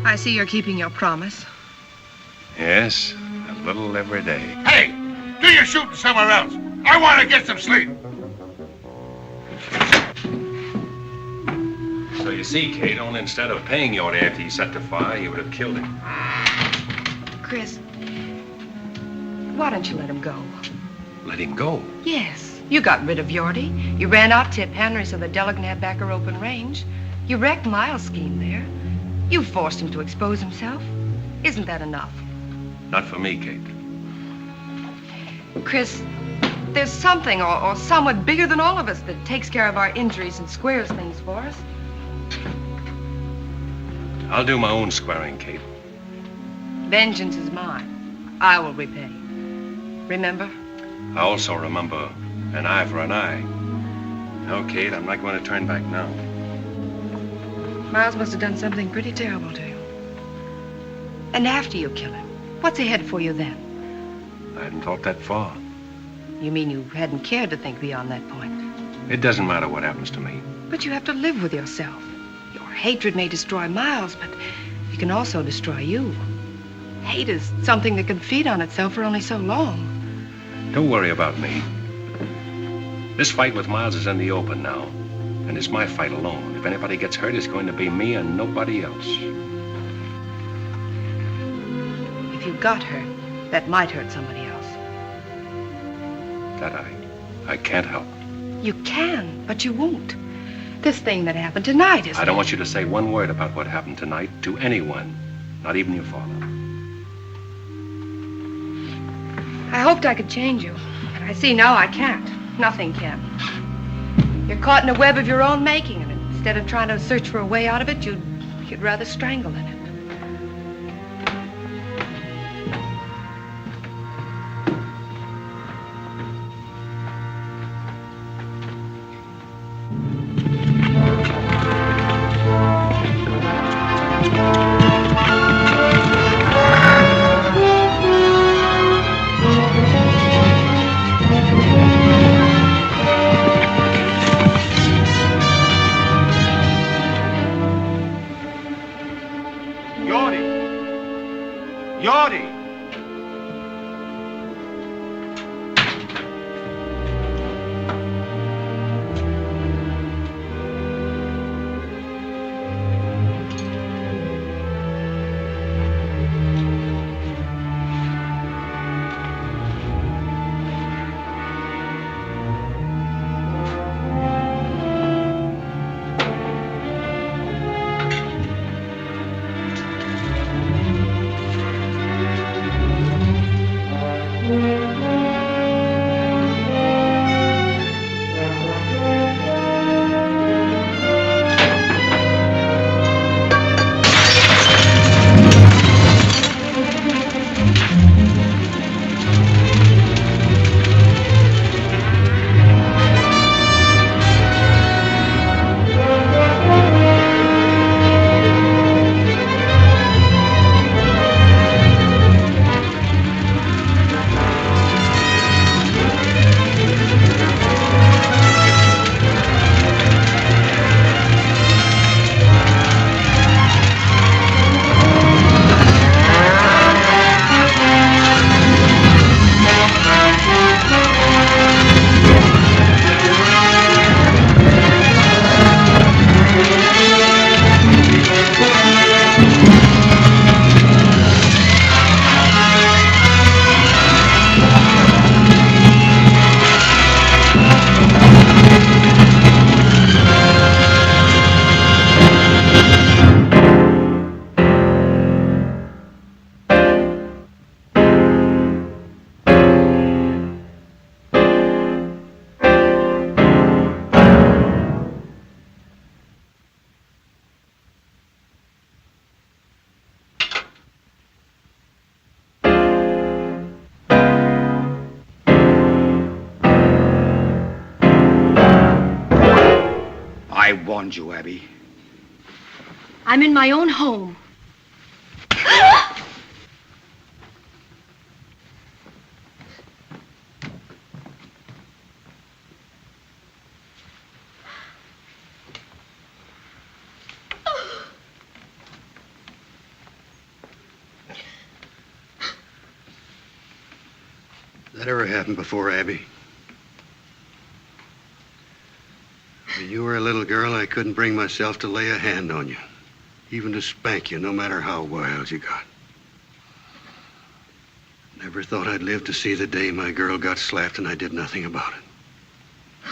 I see you're keeping your promise. Yes, a little every day. Hey, do your shooting somewhere else. I want to get some sleep. So you see, Kate, only instead of paying Yorty after he set the fire, he would have killed him. Chris, why don't you let him go? Let him go. Yes, you got rid of Yorty. You ran out Tip Henry so that Della can have back her open range. You wrecked Miles' scheme there. You forced him to expose himself. Isn't that enough? Not for me, Kate. Chris, there's something or someone bigger than all of us that takes care of our injuries and squares things for us. I'll do my own squaring, Kate. Vengeance is mine. I will repay. Remember? I also remember an eye for an eye. No, Kate, I'm not going to turn back now. Miles must have done something pretty terrible to you. And after you kill him, what's ahead for you then? I hadn't thought that far. You mean you hadn't cared to think beyond that point? It doesn't matter what happens to me. But you have to live with yourself. Your hatred may destroy Miles, but it can also destroy you. Hate is something that can feed on itself for only so long. Don't worry about me. This fight with Miles is in the open now. And it's my fight alone. If anybody gets hurt, it's going to be me and nobody else. If you got hurt, that might hurt somebody else. That I can't help. You can, but you won't. This thing that happened tonight is... I don't want you to say one word about what happened tonight to anyone, not even your father. I hoped I could change you, but I see now I can't. Nothing can. You're caught in a web of your own making, and instead of trying to search for a way out of it, you'd rather strangle in it. I warned you, Abby. I'm in my own home. That ever happened before, Abby? When you were a little girl, I couldn't bring myself to lay a hand on you, even to spank you, no matter how wild you got. Never thought I'd live to see the day my girl got slapped and I did nothing about it.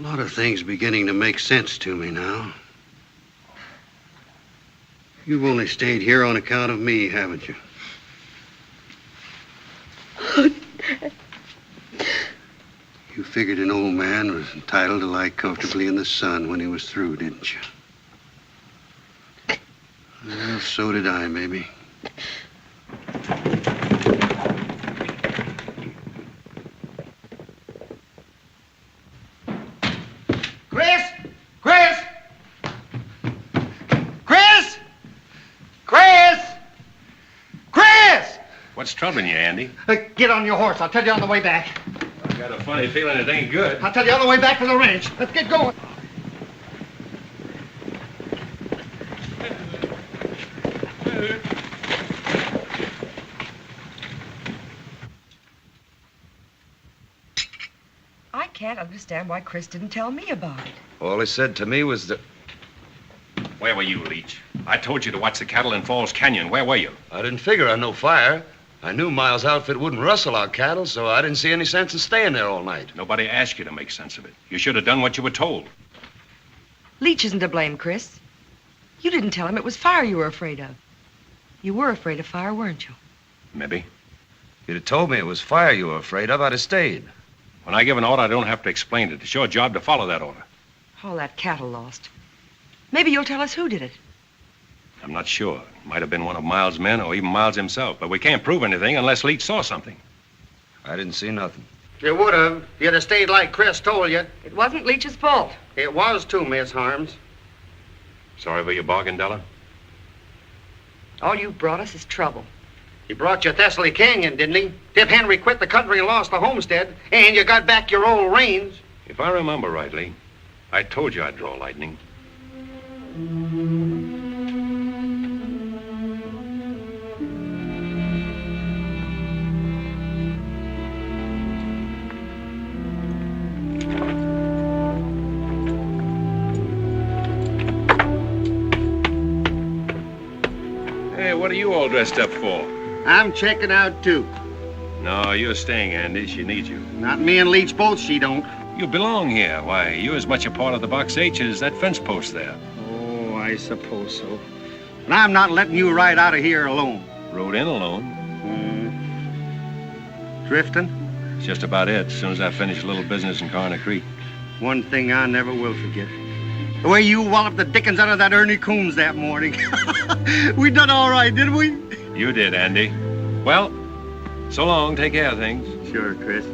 A lot of things beginning to make sense to me now. You've only stayed here on account of me, haven't you? You figured an old man was entitled to lie comfortably in the sun when he was through, didn't you? Well, so did I, maybe. Chris! Chris! Chris! Chris! Chris! What's troubling you, Andy? Get on your horse. I'll tell you on the way back. I've got a funny feeling it ain't good. I'll tell you on the way back to the ranch. Let's get going. I can't understand why Chris didn't tell me about it. All he said to me was that... Where were you, Leach? I told you to watch the cattle in Falls Canyon. Where were you? I didn't figure on no fire. I knew Miles' outfit wouldn't rustle our cattle, so I didn't see any sense in staying there all night. Nobody asked you to make sense of it. You should have done what you were told. Leach isn't to blame, Chris. You didn't tell him it was fire you were afraid of. You were afraid of fire, weren't you? Maybe. If you'd have told me it was fire you were afraid of, I'd have stayed. When I give an order, I don't have to explain it. It's your job to follow that order. All that cattle lost. Maybe you'll tell us who did it. I'm not sure. It might have been one of Miles' men or even Miles himself, but we can't prove anything unless Leach saw something. I didn't see nothing. You would have. You'd have stayed like Chris told you. It wasn't Leach's fault. It was too, Miss Harms. Sorry for your bargain, Della? All you brought us is trouble. He brought you Thessaly Canyon, didn't he? Tip Henry quit the country and lost the homestead, and you got back your old reins. If I remember rightly, I told you I'd draw lightning. Hey, what are you all dressed up for? I'm checking out, too. No, you're staying, Andy. She needs you. Not me and Leach both, she don't. You belong here. Why, you're as much a part of the Box H as that fence post there. Oh, I suppose so. And I'm not letting you ride out of here alone. Rode in alone. Drifting? It's just about it. As soon as I finish a little business in Corner Creek. One thing I never will forget. The way you walloped the dickens out of that Ernie Coombs that morning. We done all right, didn't we? You did, Andy. Well, so long. Take care of things. Sure, Chris.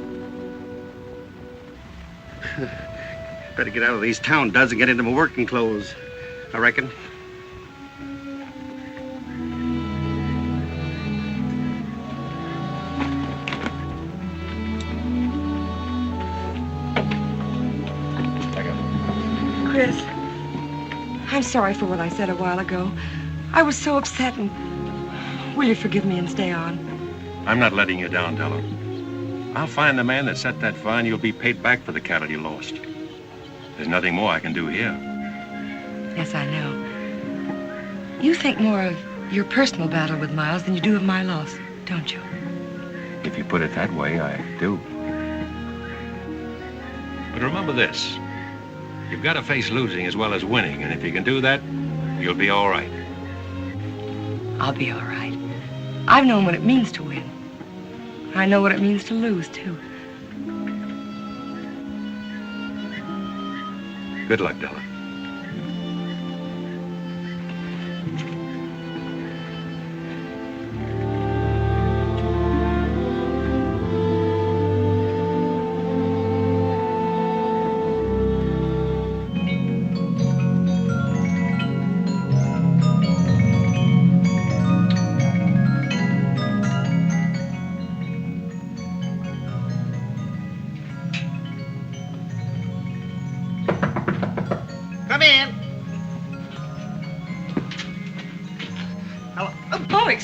Better get out of these town duds and get into my working clothes, I reckon. Chris, I'm sorry for what I said a while ago. I was so upset, and will you forgive me and stay on? I'm not letting you down, Della. I'll find the man that set that fire, and you'll be paid back for the cattle you lost. There's nothing more I can do here. Yes, I know. You think more of your personal battle with Miles than you do of my loss, don't you? If you put it that way, I do. But remember this. You've got to face losing as well as winning, and if you can do that, you'll be all right. I'll be all right. I've known what it means to win. I know what it means to lose, too. Good luck, Della.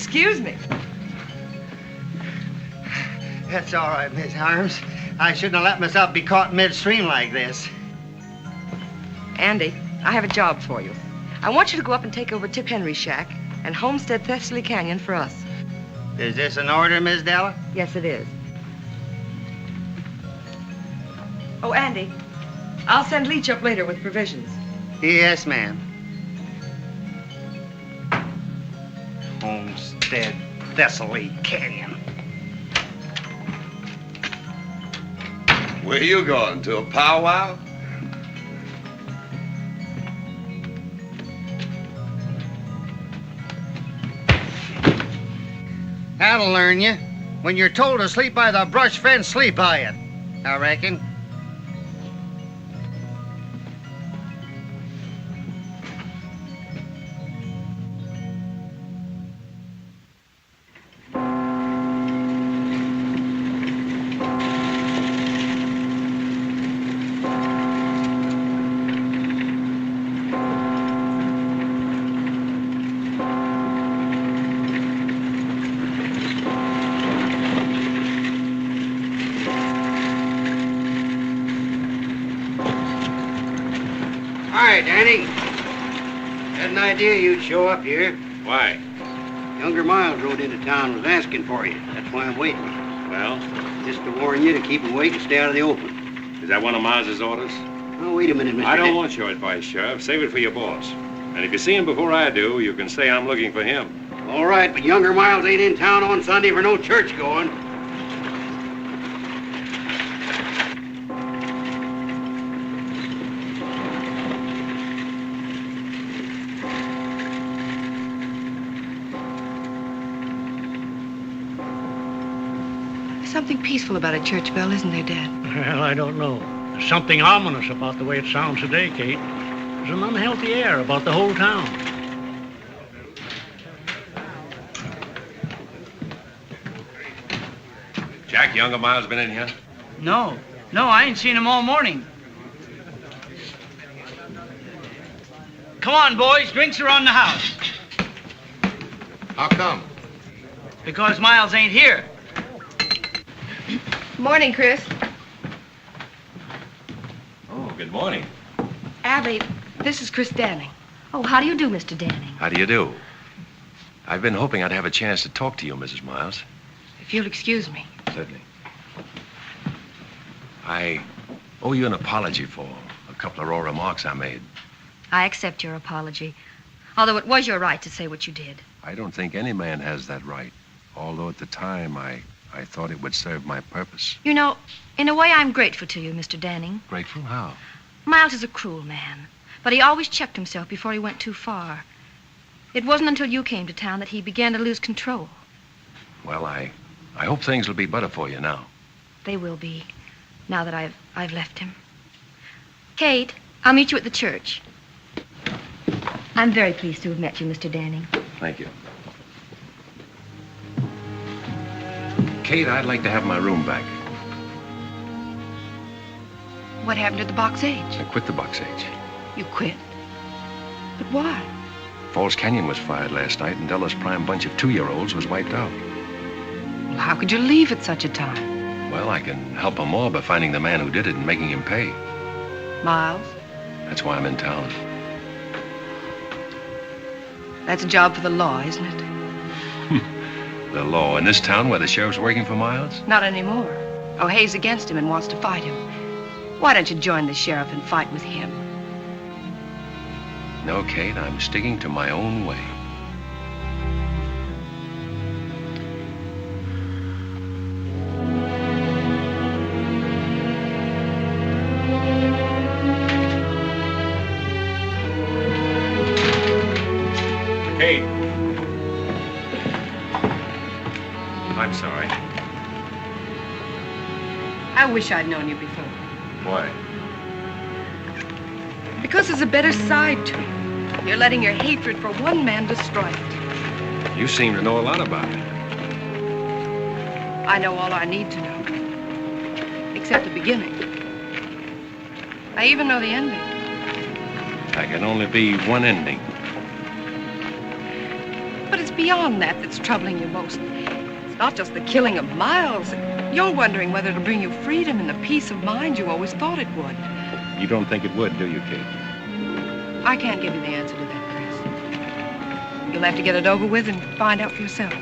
excuse me. That's all right, Miss Harms. I shouldn't have let myself be caught midstream like this. Andy, I have a job for you. I want you to go up and take over Tip Henry's shack and homestead Thessaly Canyon for us. Is this an order, Miss Della? Yes, it is. Oh, Andy, I'll send Leach up later with provisions. Yes, ma'am. Homestead Thessaly Canyon. Where you going? To a powwow? That'll learn you. When you're told to sleep by the brush fence, sleep by it. I reckon. Hi, Danny. Had an idea you'd show up here. Why? Younger Miles rode into town and was asking for you. That's why I'm waiting. Well? Just to warn you to keep awake and stay out of the open. Is that one of Miles's orders? Oh, wait a minute, Mr. I don't want your advice, Sheriff. Save it for your boss. And if you see him before I do, you can say I'm looking for him. All right, but younger Miles ain't in town on Sunday for no church going. There's something peaceful about a church bell, isn't there, Dad? Well, I don't know. There's something ominous about the way it sounds today, Kate. There's an unhealthy air about the whole town. Jack, younger Miles been in here? No, I ain't seen him all morning. Come on, boys, drinks are on the house. How come? Because Miles ain't here. Morning, Chris. Oh, good morning. Abby, this is Chris Danning. Oh, how do you do, Mr. Danning? How do you do? I've been hoping I'd have a chance to talk to you, Mrs. Miles. If you'll excuse me. Certainly. I owe you an apology for a couple of raw remarks I made. I accept your apology, although it was your right to say what you did. I don't think any man has that right, although at the time I thought it would serve my purpose. You know, in a way, I'm grateful to you, Mr. Danning. Grateful? How? Miles is a cruel man, but he always checked himself before he went too far. It wasn't until you came to town that he began to lose control. Well, I hope things will be better for you now. They will be, now that I've left him. Kate, I'll meet you at the church. I'm very pleased to have met you, Mr. Danning. Thank you. Kate, I'd like to have my room back. What happened to the Box H? I quit the Box H. You quit? But why? Falls Canyon was fired last night, and Della's prime bunch of 2-year-olds was wiped out. Well, how could you leave at such a time? Well, I can help them more by finding the man who did it and making him pay. Miles? That's why I'm in town. That's a job for the law, isn't it? The law in this town where the sheriff's working for Miles? Not anymore. O'Hay's against him and wants to fight him. Why don't you join the sheriff and fight with him? No, Kate, I'm sticking to my own way. Kate. I'm sorry. I wish I'd known you before. Why? Because there's a better side to you. You're letting your hatred for one man destroy it. You seem to know a lot about it. I know all I need to know. Except the beginning. I even know the ending. There can only be one ending. But it's beyond that that's troubling you most. It's not just the killing of Miles. You're wondering whether it'll bring you freedom and the peace of mind you always thought it would. You don't think it would, do you, Kate? I can't give you the answer to that, Chris. You'll have to get it over with and find out for yourself.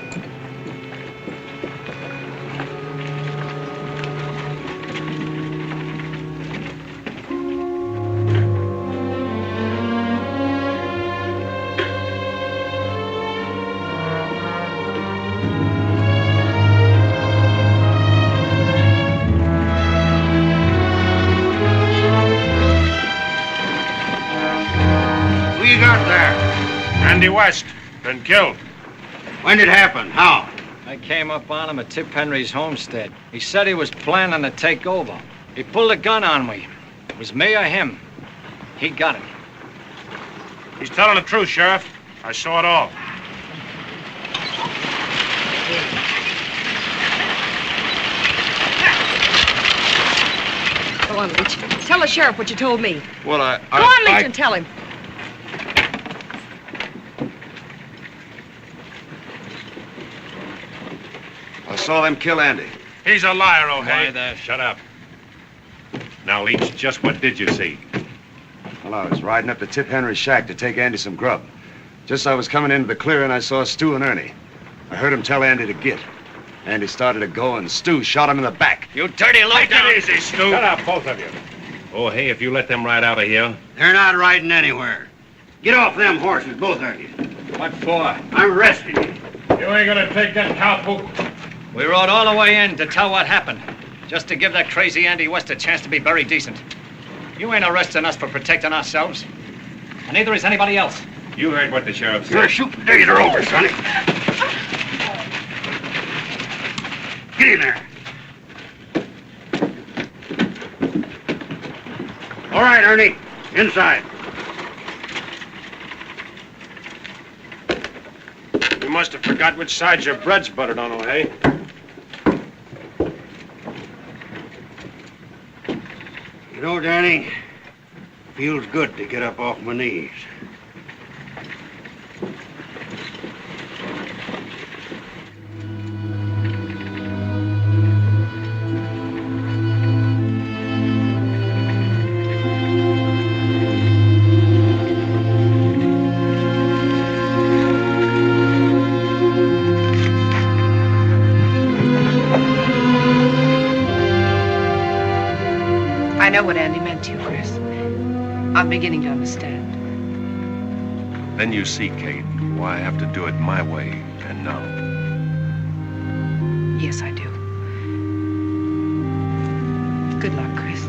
Andy West, been killed. When did it happen? How? I came up on him at Tip Henry's homestead. He said he was planning to take over. He pulled a gun on me. It was me or him. He got it. He's telling the truth, Sheriff. I saw it all. Go on, Leach. Tell the sheriff what you told me. Well, Go on, Leach, and tell him. I saw them kill Andy. He's a liar, O'Hay. Why there? Shut up. Now, Leach, just what did you see? Well, I was riding up to Tip Henry's shack to take Andy some grub. Just as I was coming into the clearing, I saw Stu and Ernie. I heard him tell Andy to get. Andy started to go, and Stu shot him in the back. You dirty low down. Take it easy, Stu. Shut up, both of you. O'Hay, if you let them ride out of here. They're not riding anywhere. Get off them horses, both of you. What for? I'm arresting you. You ain't gonna take that cowpoke. We rode all the way in to tell what happened. Just to give that crazy Andy West a chance to be very decent. You ain't arresting us for protecting ourselves. And neither is anybody else. You heard what the sheriff said. Your shooting days are over, Sonny. Get in there. All right, Ernie. Inside. You must have forgot which side your bread's buttered on, O'Hay. You know, Danny, feels good to get up off my knees. I know what Andy meant to you, Chris. I'm beginning to understand. Then you see, Kate, why I have to do it my way and now. Yes, I do. Good luck, Chris.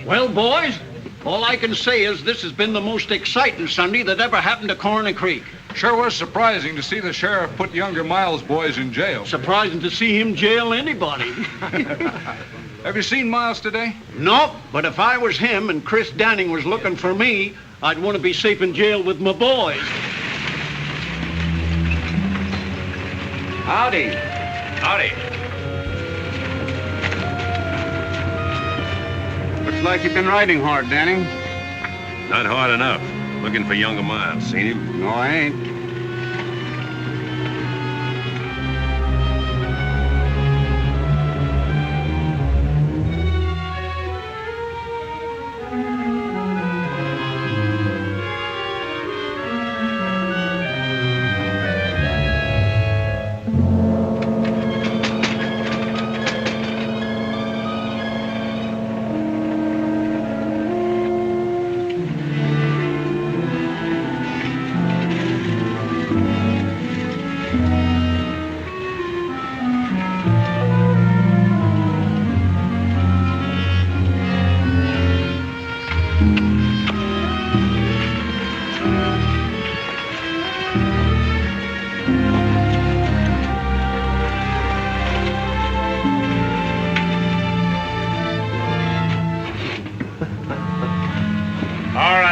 Well, boys, all I can say is this has been the most exciting Sunday that ever happened to Corner Creek. Sure was surprising to see the sheriff put younger Miles boys in jail. Surprising to see him jail anybody. Have you seen Miles today? Nope, but if I was him and Chris Danning was looking for me, I'd want to be safe in jail with my boys. Howdy. Howdy. Looks like you've been riding hard, Danning. Not hard enough. Looking for younger Miles. Seen him? No, I ain't.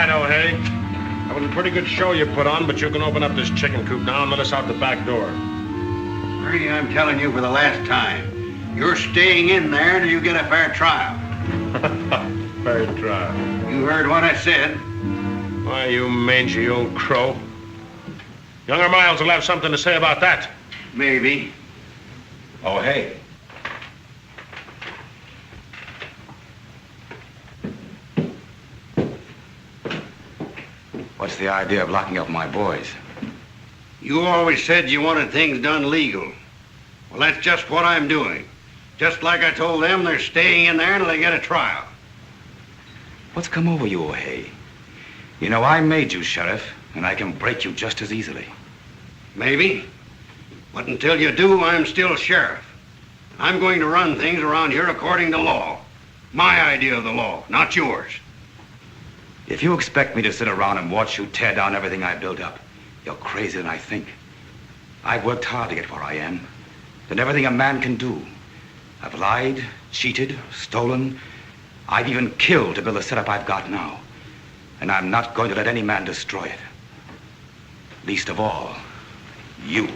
right, O'Hay. That was a pretty good show you put on, but you can open up this chicken coop now and let us out the back door. Ernie, I'm telling you for the last time. You're staying in there until you get a fair trial. Fair trial. You heard what I said. Why, you mangy old crow. Younger Miles will have something to say about that. Maybe. Oh, hey. What's the idea of locking up my boys? You always said you wanted things done legal. Well, that's just what I'm doing. Just like I told them, they're staying in there until they get a trial. What's come over you, O'Hay? You know, I made you sheriff, and I can break you just as easily. Maybe. But until you do, I'm still sheriff. I'm going to run things around here according to law. My idea of the law, not yours. If you expect me to sit around and watch you tear down everything I built up, you're crazier than I think. I've worked hard to get where I am. Done everything a man can do. I've lied, cheated, stolen. I've even killed to build the setup I've got now. And I'm not going to let any man destroy it. Least of all, you.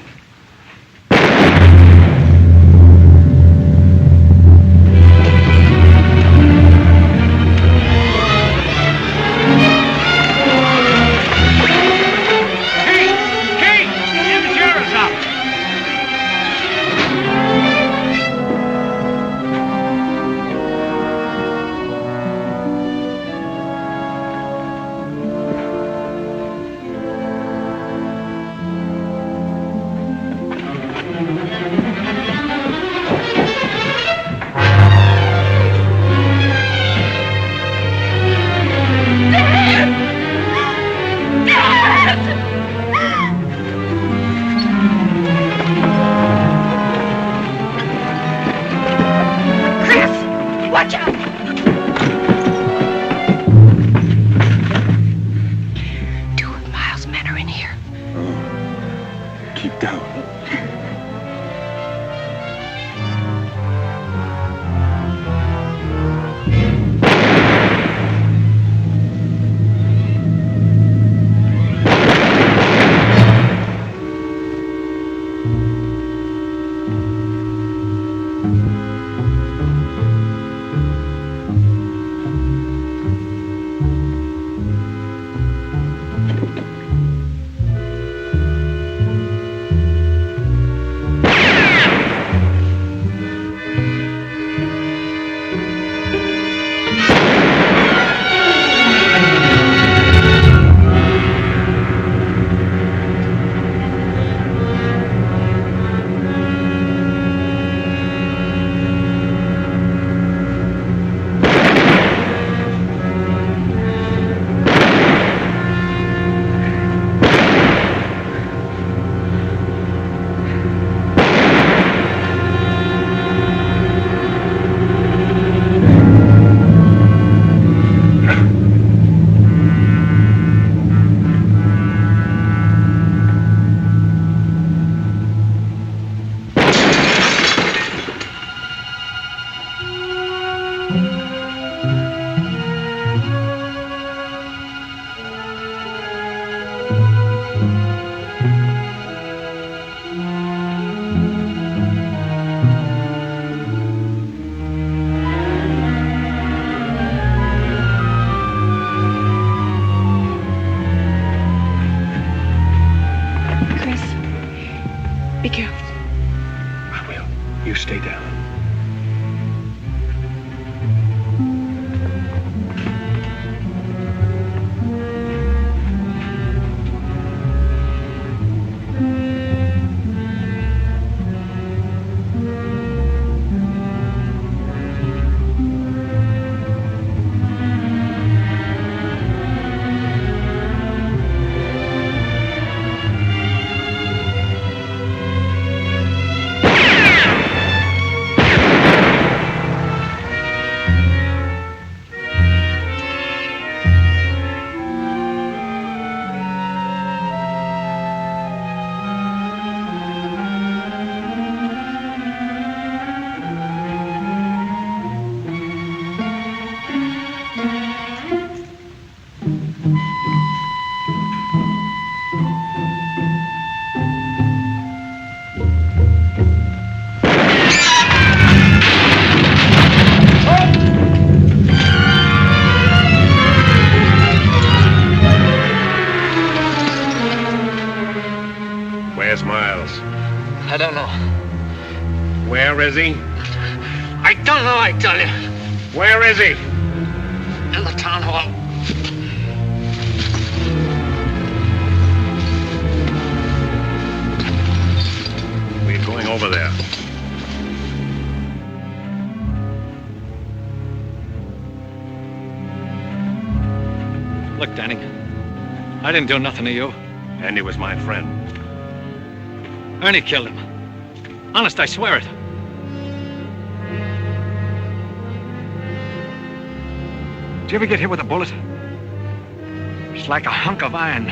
Miles? I don't know. Where is he? I don't know, I tell you. Where is he? In the town hall. We're going over there. Look, Danny, I didn't do nothing to you. Andy was my friend. Ernie killed him. Honest, I swear it. Did you ever get hit with a bullet? It's like a hunk of iron,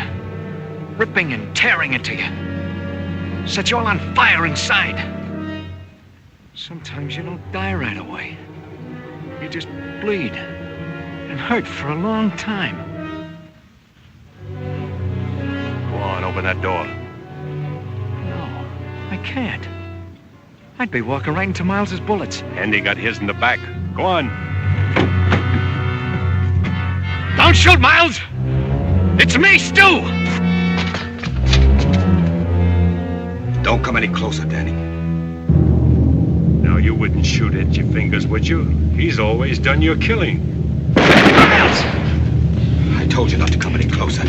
ripping and tearing into you. Set you all on fire inside. Sometimes you don't die right away. You just bleed and hurt for a long time. Go on, open that door. No, I can't. I'd be walking right into Miles's bullets. Andy got his in the back. Go on. Don't shoot, Miles! It's me, Stu! Don't come any closer, Danny. Now, you wouldn't shoot at your fingers, would you? He's always done your killing. Miles! I told you not to come any closer.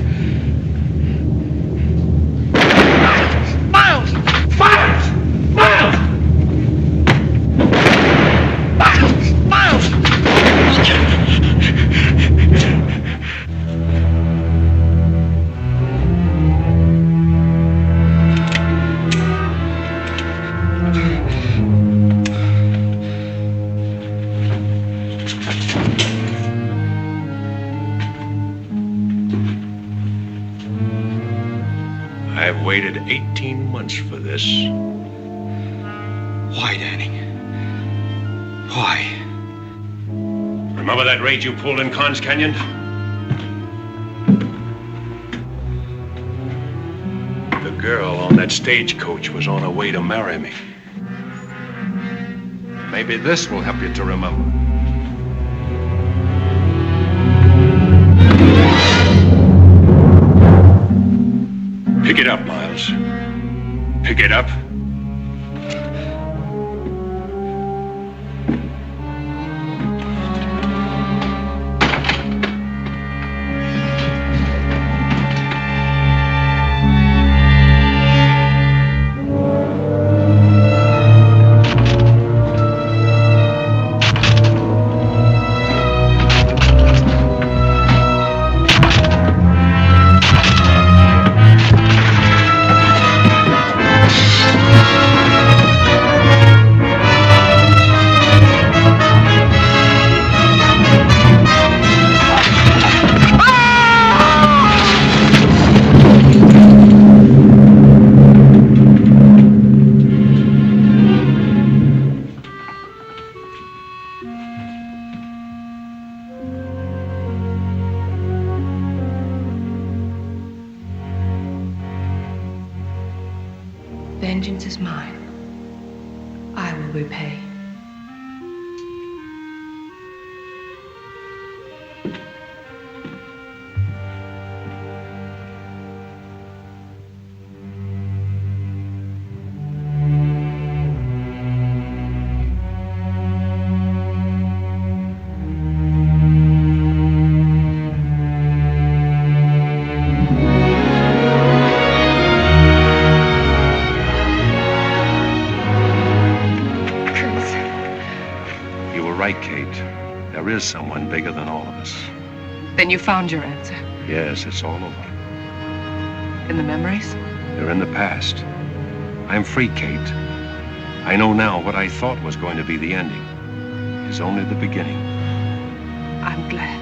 Miles! Miles! Miles! Miles! I've waited 18 months for this. Why, Danny? Why? Remember that raid you pulled in Con's Canyon? The girl on that stagecoach was on her way to marry me. Maybe this will help you to remember. Pick it up, Miles. Pick it up. Vengeance is mine. I will repay. There is someone bigger than all of us. Then you found your answer. Yes, it's all over. In the memories? They're in the past. I'm free, Kate. I know now what I thought was going to be the ending is only the beginning. I'm glad.